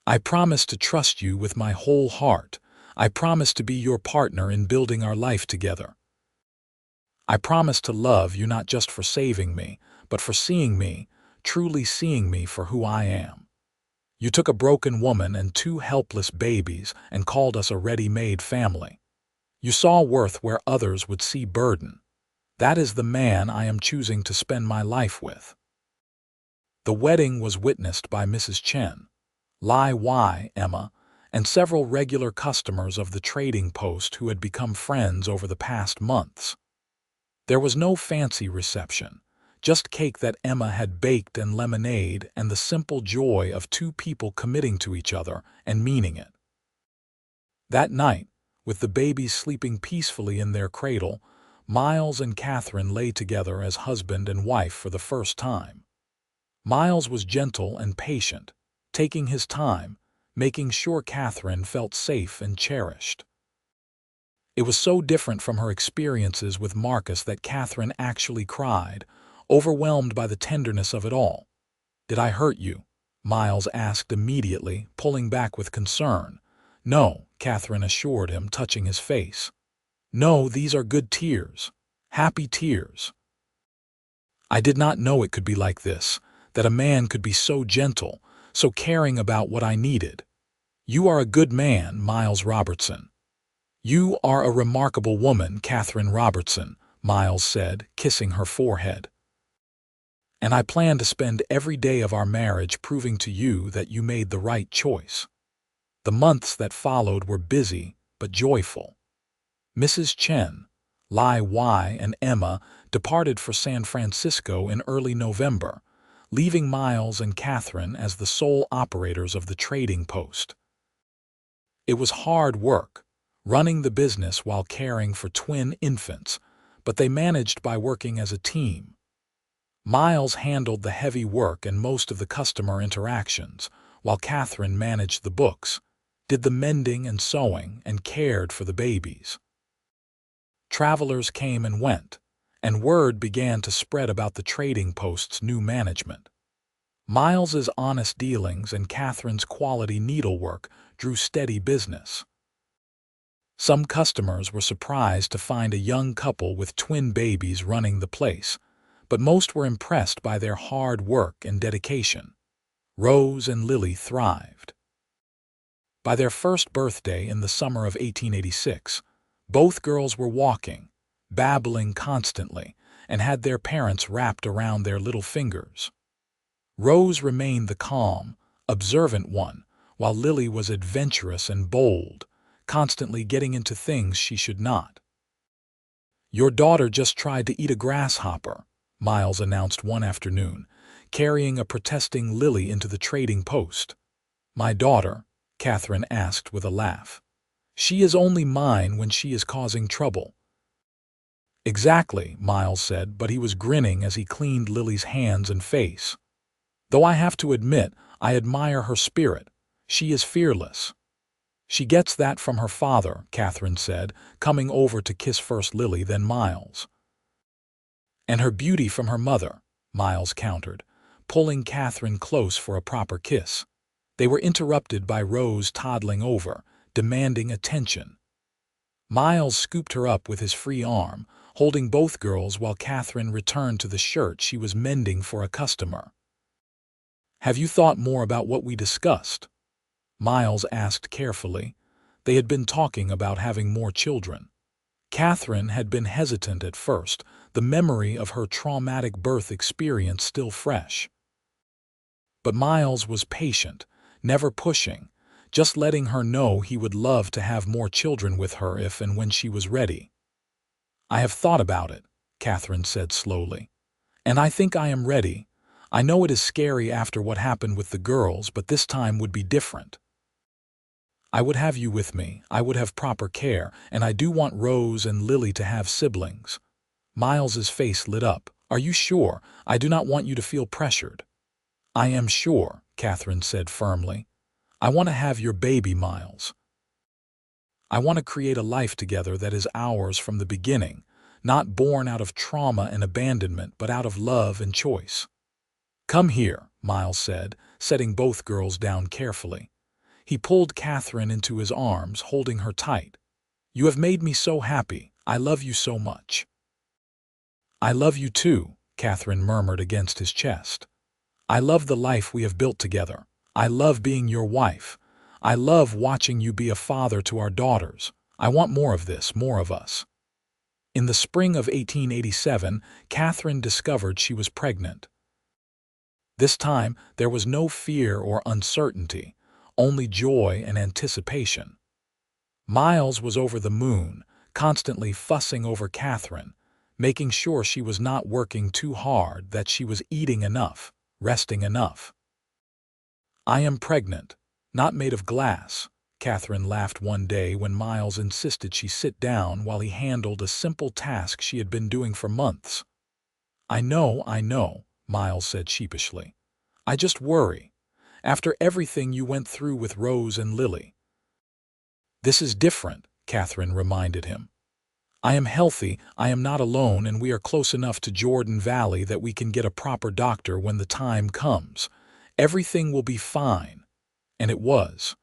"I promise to trust you with my whole heart. I promise to be your partner in building our life together. I promise to love you not just for saving me, but for seeing me, truly seeing me for who I am. You took a broken woman and 2 helpless babies and called us a ready-made family. You saw worth where others would see burden. That is the man I am choosing to spend my life with." The wedding was witnessed by Mrs. Chen, Lai Y, Emma, and several regular customers of the trading post who had become friends over the past months. There was no fancy reception, just cake that Emma had baked and lemonade and the simple joy of 2 people committing to each other and meaning it. That night, with the babies sleeping peacefully in their cradle, Miles and Catherine lay together as husband and wife for the first time. Miles was gentle and patient, taking his time, making sure Catherine felt safe and cherished. It was so different from her experiences with Marcus that Catherine actually cried, overwhelmed by the tenderness of it all. "Did I hurt you?" Miles asked immediately, pulling back with concern. "No," Catherine assured him, touching his face. "No, these are good tears. Happy tears. I did not know it could be like this, that a man could be so gentle, so caring about what I needed. You are a good man, Miles Robertson." "You are a remarkable woman, Catherine Robertson," Miles said, kissing her forehead. "And I plan to spend every day of our marriage proving to you that you made the right choice." The months that followed were busy but joyful. Mrs. Chen, Lai Y, and Emma departed for San Francisco in early November, leaving Miles and Catherine as the sole operators of the trading post. It was hard work, running the business while caring for twin infants, but they managed by working as a team. Miles handled the heavy work and most of the customer interactions, while Catherine managed the books, did the mending and sewing, and cared for the babies. Travelers came and went, and word began to spread about the trading post's new management. Miles's honest dealings and Catherine's quality needlework drew steady business. Some customers were surprised to find a young couple with twin babies running the place, but most were impressed by their hard work and dedication. Rose and Lily thrived. By their first birthday in the summer of 1886, both girls were walking, babbling constantly, and had their parents wrapped around their little fingers. Rose remained the calm, observant one, while Lily was adventurous and bold, constantly getting into things she should not. "Your daughter just tried to eat a grasshopper," Miles announced one afternoon, carrying a protesting Lily into the trading post. "My daughter?" Catherine asked with a laugh. "She is only mine when she is causing trouble." "Exactly," Miles said, but he was grinning as he cleaned Lily's hands and face. "Though I have to admit, I admire her spirit. She is fearless." "She gets that from her father," Catherine said, coming over to kiss first Lily, then Miles. "And her beauty from her mother," Miles countered, pulling Catherine close for a proper kiss. They were interrupted by Rose toddling over, demanding attention. Miles scooped her up with his free arm, holding both girls while Catherine returned to the shirt she was mending for a customer. "Have you thought more about what we discussed?" Miles asked carefully. They had been talking about having more children. Catherine had been hesitant at first, the memory of her traumatic birth experience still fresh. But Miles was patient, never pushing, just letting her know he would love to have more children with her if and when she was ready. "I have thought about it," Catherine said slowly, "and I think I am ready. I know it is scary after what happened with the girls, but this time would be different. I would have you with me, I would have proper care, and I do want Rose and Lily to have siblings." Miles's face lit up. "Are you sure? I do not want you to feel pressured." "I am sure," Catherine said firmly. "I want to have your baby, Miles. I want to create a life together that is ours from the beginning, not born out of trauma and abandonment, but out of love and choice." "Come here," Miles said, setting both girls down carefully. He pulled Catherine into his arms, holding her tight. "You have made me so happy. I love you so much." "I love you too," Catherine murmured against his chest. "I love the life we have built together. I love being your wife. I love watching you be a father to our daughters. I want more of this, more of us." In the spring of 1887, Catherine discovered she was pregnant. This time, there was no fear or uncertainty, only joy and anticipation. Miles was over the moon, constantly fussing over Catherine, making sure she was not working too hard, that she was eating enough, resting enough. "I am pregnant, not made of glass," Catherine laughed one day when Miles insisted she sit down while he handled a simple task she had been doing for months. I know," Miles said sheepishly. "I just worry. After everything you went through with Rose and Lily." "This is different," Catherine reminded him. "I am healthy, I am not alone, and we are close enough to Jordan Valley that we can get a proper doctor when the time comes. Everything will be fine." And it was.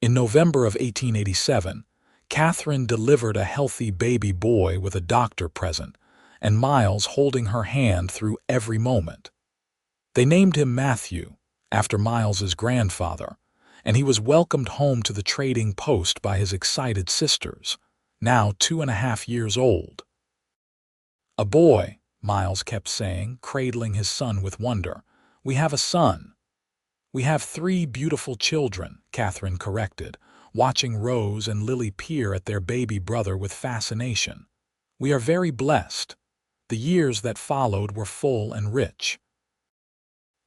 In November of 1887, Catherine delivered a healthy baby boy with a doctor present, and Miles holding her hand through every moment. They named him Matthew, after Miles's grandfather, and he was welcomed home to the trading post by his excited sisters, now 2.5 years old. "A boy," Miles kept saying, cradling his son with wonder. "We have a son." "We have 3 beautiful children," Catherine corrected, watching Rose and Lily peer at their baby brother with fascination. "We are very blessed." The years that followed were full and rich.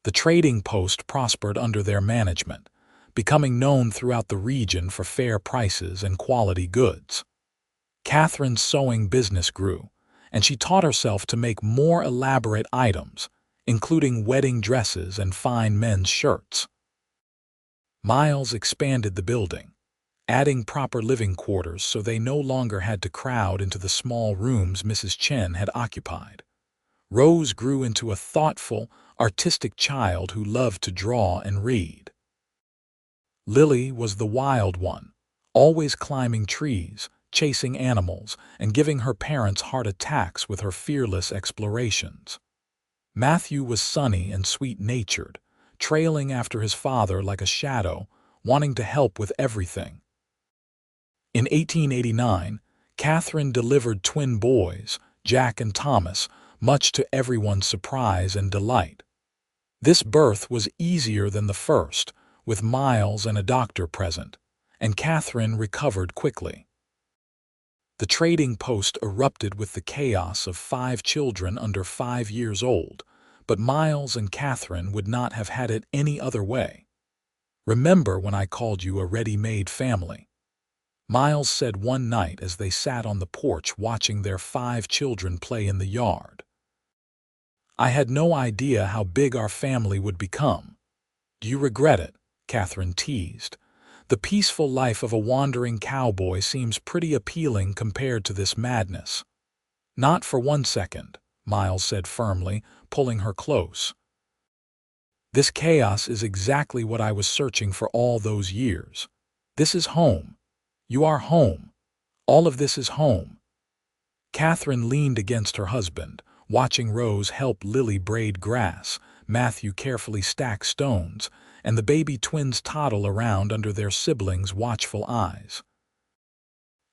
The trading post prospered under their management, becoming known throughout the region for fair prices and quality goods. Catherine's sewing business grew, and she taught herself to make more elaborate items, including wedding dresses and fine men's shirts. Miles expanded the building, adding proper living quarters so they no longer had to crowd into the small rooms Mrs. Chen had occupied. Rose grew into a thoughtful, artistic child who loved to draw and read. Lily was the wild one, always climbing trees, chasing animals, and giving her parents heart attacks with her fearless explorations. Matthew was sunny and sweet-natured, trailing after his father like a shadow, wanting to help with everything. In 1889, Catherine delivered twin boys, Jack and Thomas, much to everyone's surprise and delight. This birth was easier than the first, with Miles and a doctor present, and Catherine recovered quickly. The trading post erupted with the chaos of 5 children under 5 years old, but Miles and Catherine would not have had it any other way. "Remember when I called you a ready-made family?" Miles said one night as they sat on the porch watching their 5 children play in the yard. "I had no idea how big our family would become." "Do you regret it?" Catherine teased. "The peaceful life of a wandering cowboy seems pretty appealing compared to this madness." "Not for one second," Miles said firmly, pulling her close. "This chaos is exactly what I was searching for all those years. This is home. You are home. All of this is home." Catherine leaned against her husband, watching Rose help Lily braid grass, Matthew carefully stack stones, and the baby twins toddle around under their siblings' watchful eyes.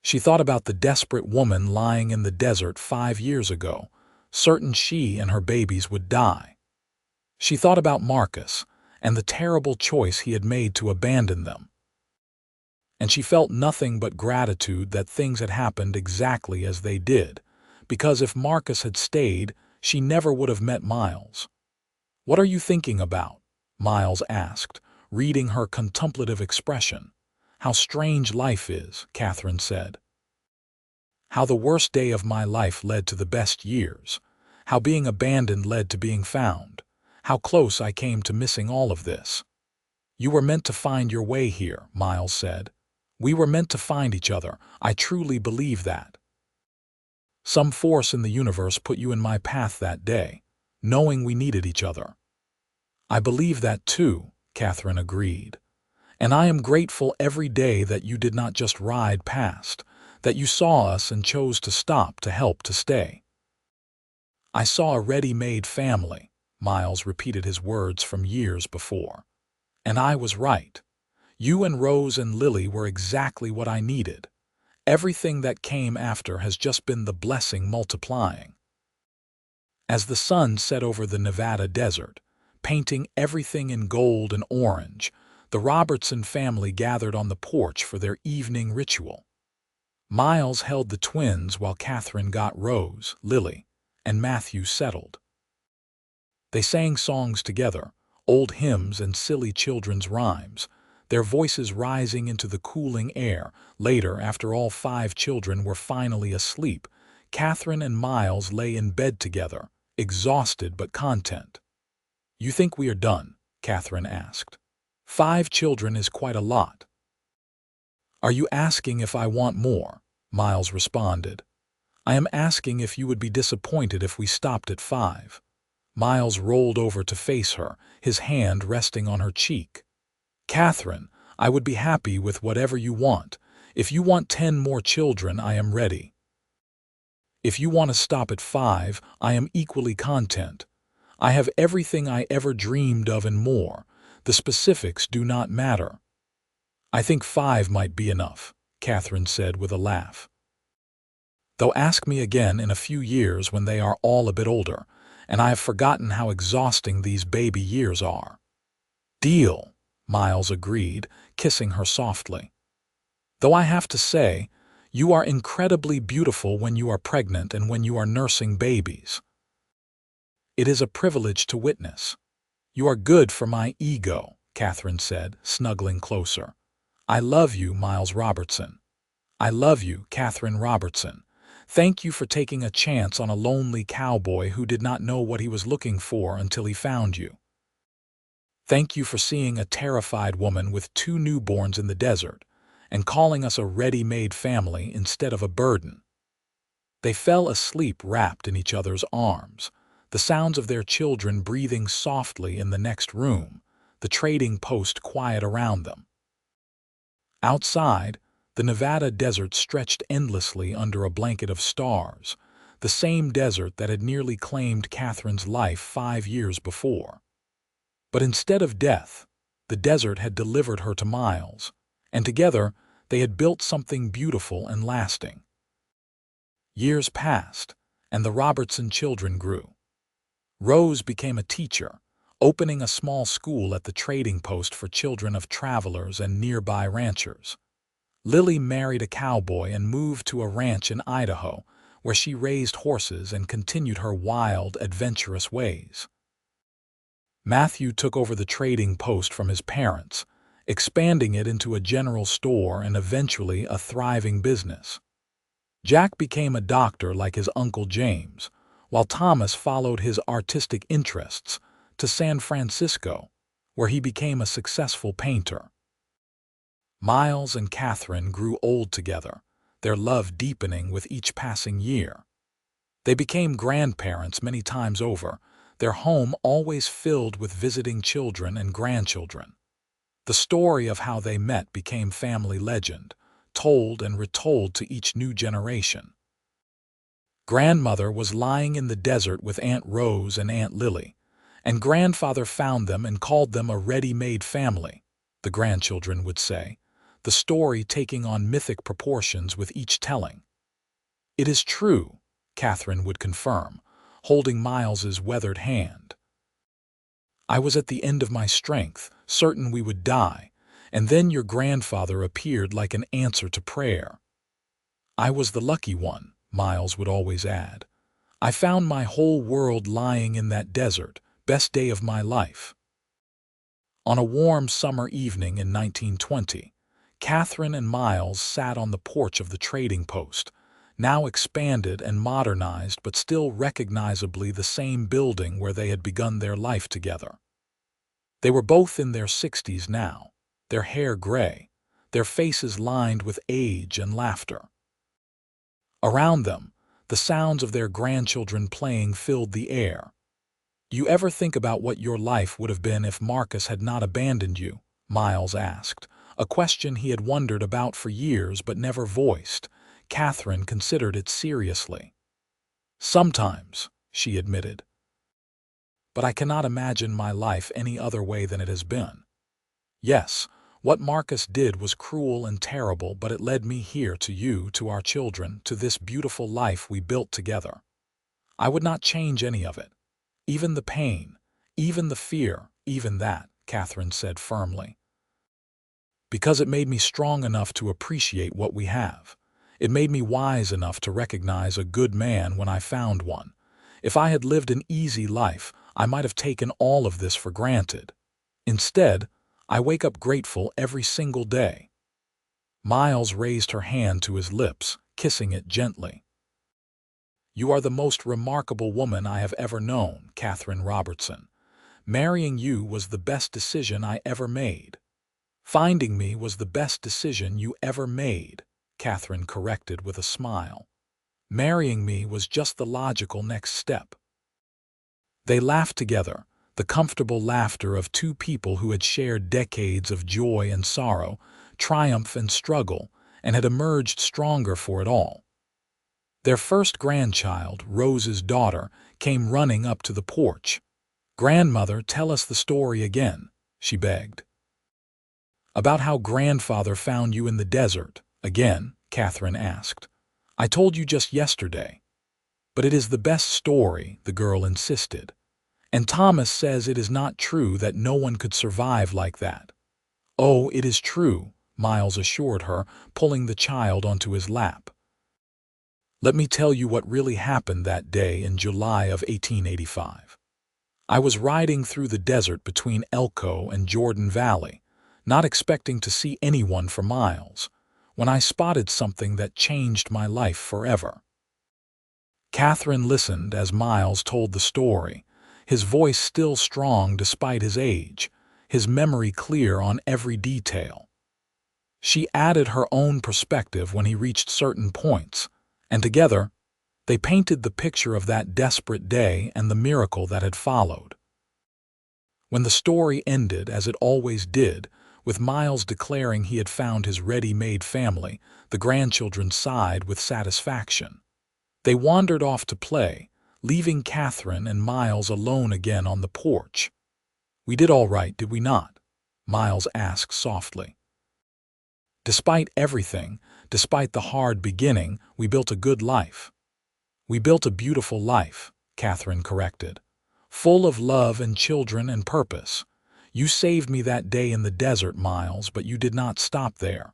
She thought about the desperate woman lying in the desert 5 years ago, certain she and her babies would die. She thought about Marcus and the terrible choice he had made to abandon them. And she felt nothing but gratitude that things had happened exactly as they did, because if Marcus had stayed, she never would have met Miles. "What are you thinking about?" Miles asked, reading her contemplative expression. "How strange life is," Catherine said. "How the worst day of my life led to the best years. How being abandoned led to being found. How close I came to missing all of this." "You were meant to find your way here," Miles said. "We were meant to find each other. I truly believe that. Some force in the universe put you in my path that day, knowing we needed each other." "I believe that too," Catherine agreed. "And I am grateful every day that you did not just ride past, that you saw us and chose to stop, to help, to stay." "I saw a ready-made family," Miles repeated his words from years before. "And I was right. You and Rose and Lily were exactly what I needed. Everything that came after has just been the blessing multiplying." As the sun set over the Nevada desert, painting everything in gold and orange, the Robertson family gathered on the porch for their evening ritual. Miles held the twins while Catherine got Rose, Lily, and Matthew settled. They sang songs together, old hymns and silly children's rhymes, their voices rising into the cooling air. Later, after all 5 children were finally asleep, Catherine and Miles lay in bed together, exhausted but content. "You think we are done?" Catherine asked. 5 children is quite a lot." "Are you asking if I want more?" Miles responded. "I am asking if you would be disappointed if we stopped at 5. Miles rolled over to face her, his hand resting on her cheek. "Catherine, I would be happy with whatever you want. If you want 10 more children, I am ready. If you want to stop at 5, I am equally content. I have everything I ever dreamed of and more. The specifics do not matter." "I think 5 might be enough," Catherine said with a laugh. "Though ask me again in a few years when they are all a bit older, and I have forgotten how exhausting these baby years are." "Deal," Miles agreed, kissing her softly. "Though I have to say, you are incredibly beautiful when you are pregnant and when you are nursing babies. It is a privilege to witness." "You are good for my ego," Catherine said, snuggling closer. "I love you, Miles Robertson." "I love you, Catherine Robertson. Thank you for taking a chance on a lonely cowboy who did not know what he was looking for until he found you. Thank you for seeing a terrified woman with 2 newborns in the desert and calling us a ready-made family instead of a burden." They fell asleep wrapped in each other's arms, the sounds of their children breathing softly in the next room, the trading post quiet around them. Outside, the Nevada desert stretched endlessly under a blanket of stars, the same desert that had nearly claimed Catherine's life 5 years before. But instead of death, the desert had delivered her to Miles, and together they had built something beautiful and lasting. Years passed, and the Robertson children grew. Rose became a teacher, opening a small school at the trading post for children of travelers and nearby ranchers. Lily married a cowboy and moved to a ranch in Idaho, where she raised horses and continued her wild, adventurous ways. Matthew took over the trading post from his parents, expanding it into a general store and eventually a thriving business. Jack became a doctor like his Uncle James, while Thomas followed his artistic interests to San Francisco, where he became a successful painter. Miles and Catherine grew old together, their love deepening with each passing year. They became grandparents many times over, their home always filled with visiting children and grandchildren. The story of how they met became family legend, told and retold to each new generation. Grandmother was lying in the desert with Aunt Rose and Aunt Lily, and grandfather found them and called them a ready-made family, the grandchildren would say, the story taking on mythic proportions with each telling. It is true, Catherine would confirm, holding Miles's weathered hand. I was at the end of my strength, certain we would die, and then your grandfather appeared like an answer to prayer. I was the lucky one, Miles would always add. I found my whole world lying in that desert, best day of my life. On a warm summer evening in 1920, Catherine and Miles sat on the porch of the trading post, now expanded and modernized but still recognizably the same building where they had begun their life together. They were both in their 60s now, their hair gray, their faces lined with age and laughter. Around them, the sounds of their grandchildren playing filled the air. You ever think about what your life would have been if Marcus had not abandoned you? Miles asked, a question he had wondered about for years but never voiced. Catherine considered it seriously. Sometimes, she admitted. But I cannot imagine my life any other way than it has been. Yes, what Marcus did was cruel and terrible, but it led me here to you, to our children, to this beautiful life we built together. I would not change any of it. Even the pain, even the fear, even that, Catherine said firmly. Because it made me strong enough to appreciate what we have. It made me wise enough to recognize a good man when I found one. If I had lived an easy life, I might have taken all of this for granted. Instead, I wake up grateful every single day. Miles raised her hand to his lips, kissing it gently. You are the most remarkable woman I have ever known, Catherine Robertson. Marrying you was the best decision I ever made. Finding me was the best decision you ever made, Catherine corrected with a smile. Marrying me was just the logical next step. They laughed together, the comfortable laughter of two people who had shared decades of joy and sorrow, triumph and struggle, and had emerged stronger for it all. Their first grandchild, Rose's daughter, came running up to the porch. Grandmother, tell us the story again, she begged. About how grandfather found you in the desert, again, Catherine asked. I told you just yesterday. But it is the best story, the girl insisted. And Thomas says it is not true that no one could survive like that. Oh, it is true, Miles assured her, pulling the child onto his lap. Let me tell you what really happened that day in July of 1885. I was riding through the desert between Elko and Jordan Valley, not expecting to see anyone for miles, when I spotted something that changed my life forever. Catherine listened as Miles told the story, his voice still strong despite his age, his memory clear on every detail. She added her own perspective when he reached certain points, and together, they painted the picture of that desperate day and the miracle that had followed. When the story ended, as it always did, with Miles declaring he had found his ready-made family, the grandchildren sighed with satisfaction. They wandered off to play, leaving Catherine and Miles alone again on the porch. We did all right, did we not? Miles asked softly. Despite everything, despite the hard beginning, we built a good life. We built a beautiful life, Catherine corrected, full of love and children and purpose. You saved me that day in the desert, Miles, but you did not stop there.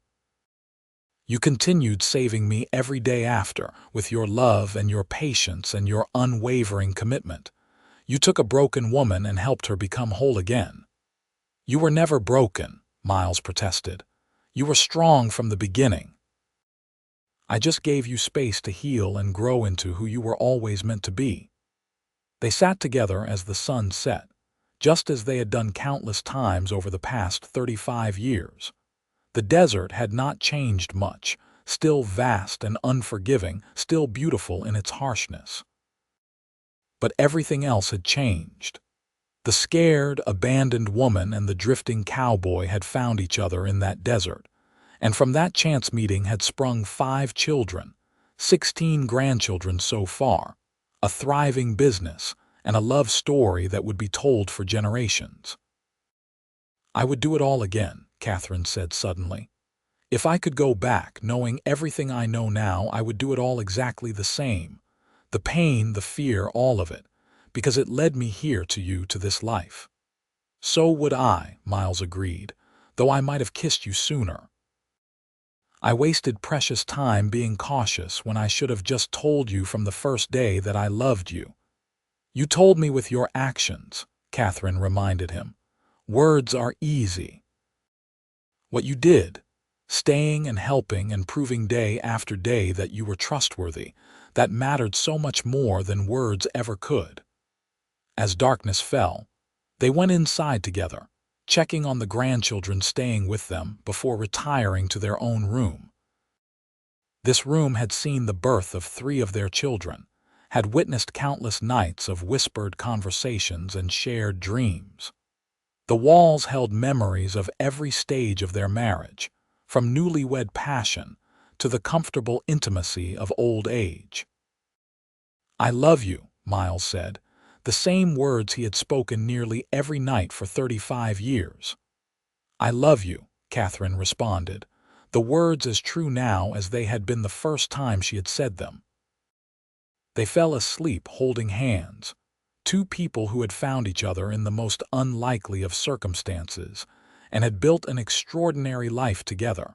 You continued saving me every day after, with your love and your patience and your unwavering commitment. You took a broken woman and helped her become whole again. You were never broken, Miles protested. You were strong from the beginning. I just gave you space to heal and grow into who you were always meant to be. They sat together as the sun set, just as they had done countless times over the past 35 years. The desert had not changed much, still vast and unforgiving, still beautiful in its harshness. But everything else had changed. The scared, abandoned woman and the drifting cowboy had found each other in that desert, and from that chance meeting had sprung 5 children, 16 grandchildren so far, a thriving business, and a love story that would be told for generations. "I would do it all again," Catherine said suddenly. "If I could go back, knowing everything I know now, I would do it all exactly the same. The pain, the fear, all of it, because it led me here to you, to this life." "So would I," Miles agreed, "though I might have kissed you sooner. I wasted precious time being cautious when I should have just told you from the first day that I loved you." "You told me with your actions," Catherine reminded him. "Words are easy. What you did, staying and helping and proving day after day that you were trustworthy, that mattered so much more than words ever could." As darkness fell, they went inside together, checking on the grandchildren, staying with them before retiring to their own room. This room had seen the birth of 3 of their children, had witnessed countless nights of whispered conversations and shared dreams. The walls held memories of every stage of their marriage, from newlywed passion to the comfortable intimacy of old age. "I love you," Miles said, the same words he had spoken nearly every night for 35 years. "I love you," Catherine responded, the words as true now as they had been the first time she had said them. They fell asleep holding hands, 2 people who had found each other in the most unlikely of circumstances and had built an extraordinary life together.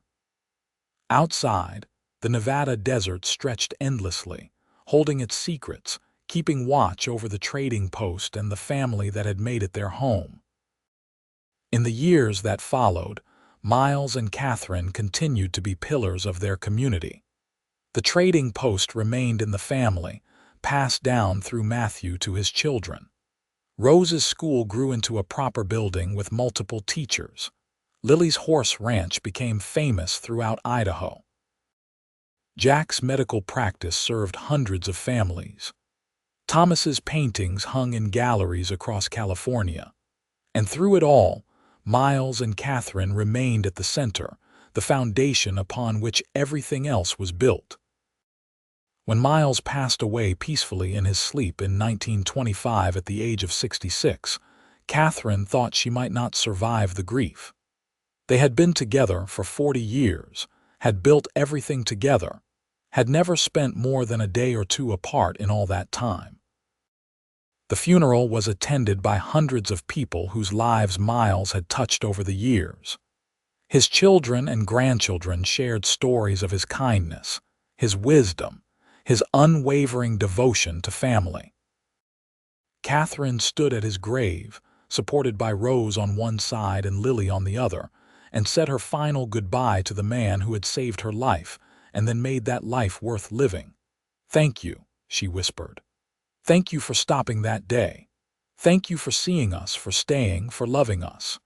Outside, the Nevada desert stretched endlessly, holding its secrets, keeping watch over the trading post and the family that had made it their home. In the years that followed, Miles and Catherine continued to be pillars of their community. The trading post remained in the family, passed down through Matthew to his children. Rose's school grew into a proper building with multiple teachers. Lily's horse ranch became famous throughout Idaho. Jack's medical practice served hundreds of families. Thomas's paintings hung in galleries across California. And through it all, Miles and Catherine remained at the center, the foundation upon which everything else was built. When Miles passed away peacefully in his sleep in 1925 at the age of 66, Catherine thought she might not survive the grief. They had been together for 40 years, had built everything together, had never spent more than a day or 2 apart in all that time. The funeral was attended by hundreds of people whose lives Miles had touched over the years. His children and grandchildren shared stories of his kindness, his wisdom, his unwavering devotion to family. Catherine stood at his grave, supported by Rose on one side and Lily on the other, and said her final goodbye to the man who had saved her life and then made that life worth living. "Thank you," she whispered. "Thank you for stopping that day. Thank you for seeing us, for staying, for loving us.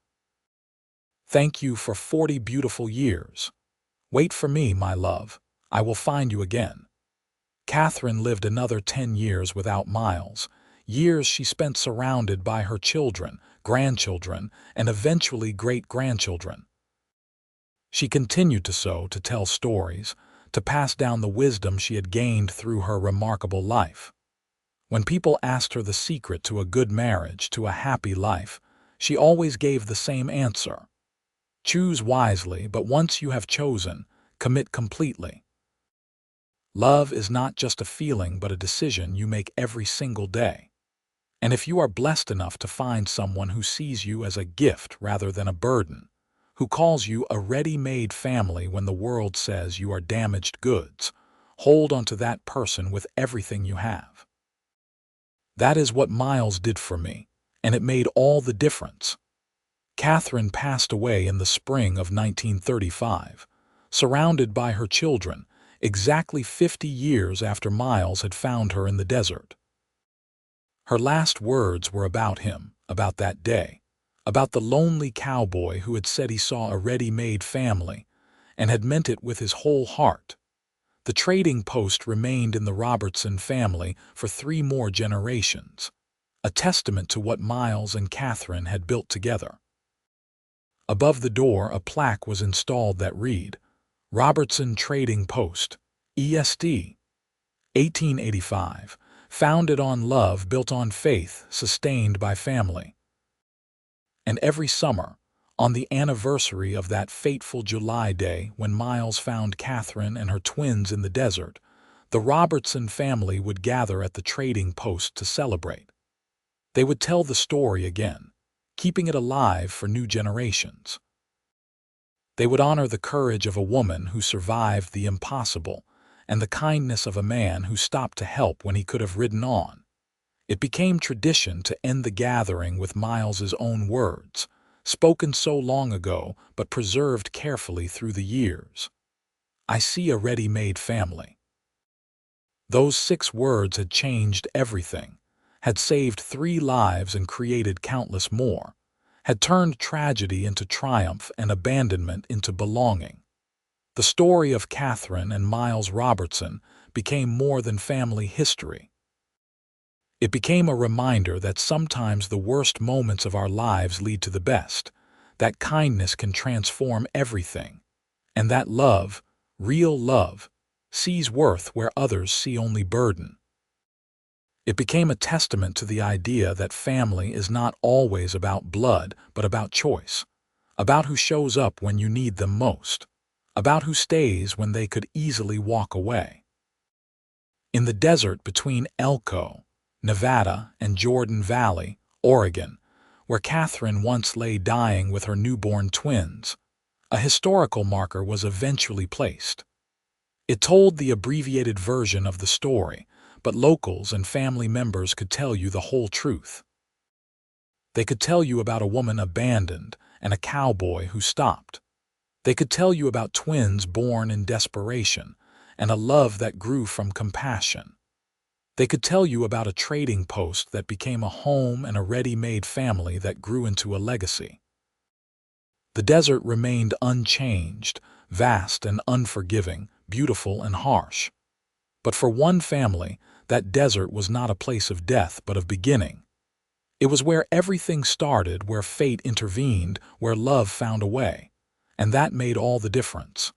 Thank you for 40 beautiful years. Wait for me, my love. I will find you again." Catherine lived another 10 years without Miles, years she spent surrounded by her children, grandchildren, and eventually great-grandchildren. She continued to sew, to tell stories, to pass down the wisdom she had gained through her remarkable life. When people asked her the secret to a good marriage, to a happy life, she always gave the same answer. Choose wisely, but once you have chosen, commit completely. Love is not just a feeling but a decision you make every single day. And if you are blessed enough to find someone who sees you as a gift rather than a burden, who calls you a ready-made family when the world says you are damaged goods, hold onto that person with everything you have. That is what Miles did for me, and it made all the difference. Catherine passed away in the spring of 1935, surrounded by her children, exactly 50 years after Miles had found her in the desert. Her last words were about him, about that day, about the lonely cowboy who had said he saw a ready-made family, and had meant it with his whole heart. The trading post remained in the Robertson family for 3 more generations, a testament to what Miles and Catherine had built together. Above the door, a plaque was installed that read, "Robertson Trading Post, ESD, 1885, founded on love, built on faith, sustained by family. And every summer, on the anniversary of that fateful July day when Miles found Catherine and her twins in the desert, the Robertson family would gather at the trading post to celebrate. They would tell the story again, keeping it alive for new generations. They would honor the courage of a woman who survived the impossible and the kindness of a man who stopped to help when he could have ridden on. It became tradition to end the gathering with Miles's own words, spoken so long ago but preserved carefully through the years. "I see a ready-made family." Those 6 words had changed everything, had saved 3 lives and created countless more, had turned tragedy into triumph and abandonment into belonging. The story of Catherine and Miles Robertson became more than family history. It became a reminder that sometimes the worst moments of our lives lead to the best, that kindness can transform everything, and that love, real love, sees worth where others see only burden. It became a testament to the idea that family is not always about blood, but about choice, about who shows up when you need them most, about who stays when they could easily walk away. In the desert between Elko, Nevada, and Jordan Valley, Oregon, where Catherine once lay dying with her newborn twins, a historical marker was eventually placed. It told the abbreviated version of the story, but locals and family members could tell you the whole truth. They could tell you about a woman abandoned and a cowboy who stopped. They could tell you about twins born in desperation and a love that grew from compassion. They could tell you about a trading post that became a home and a ready-made family that grew into a legacy. The desert remained unchanged, vast and unforgiving, beautiful and harsh. But for one family, that desert was not a place of death but of beginning. It was where everything started, where fate intervened, where love found a way. And that made all the difference.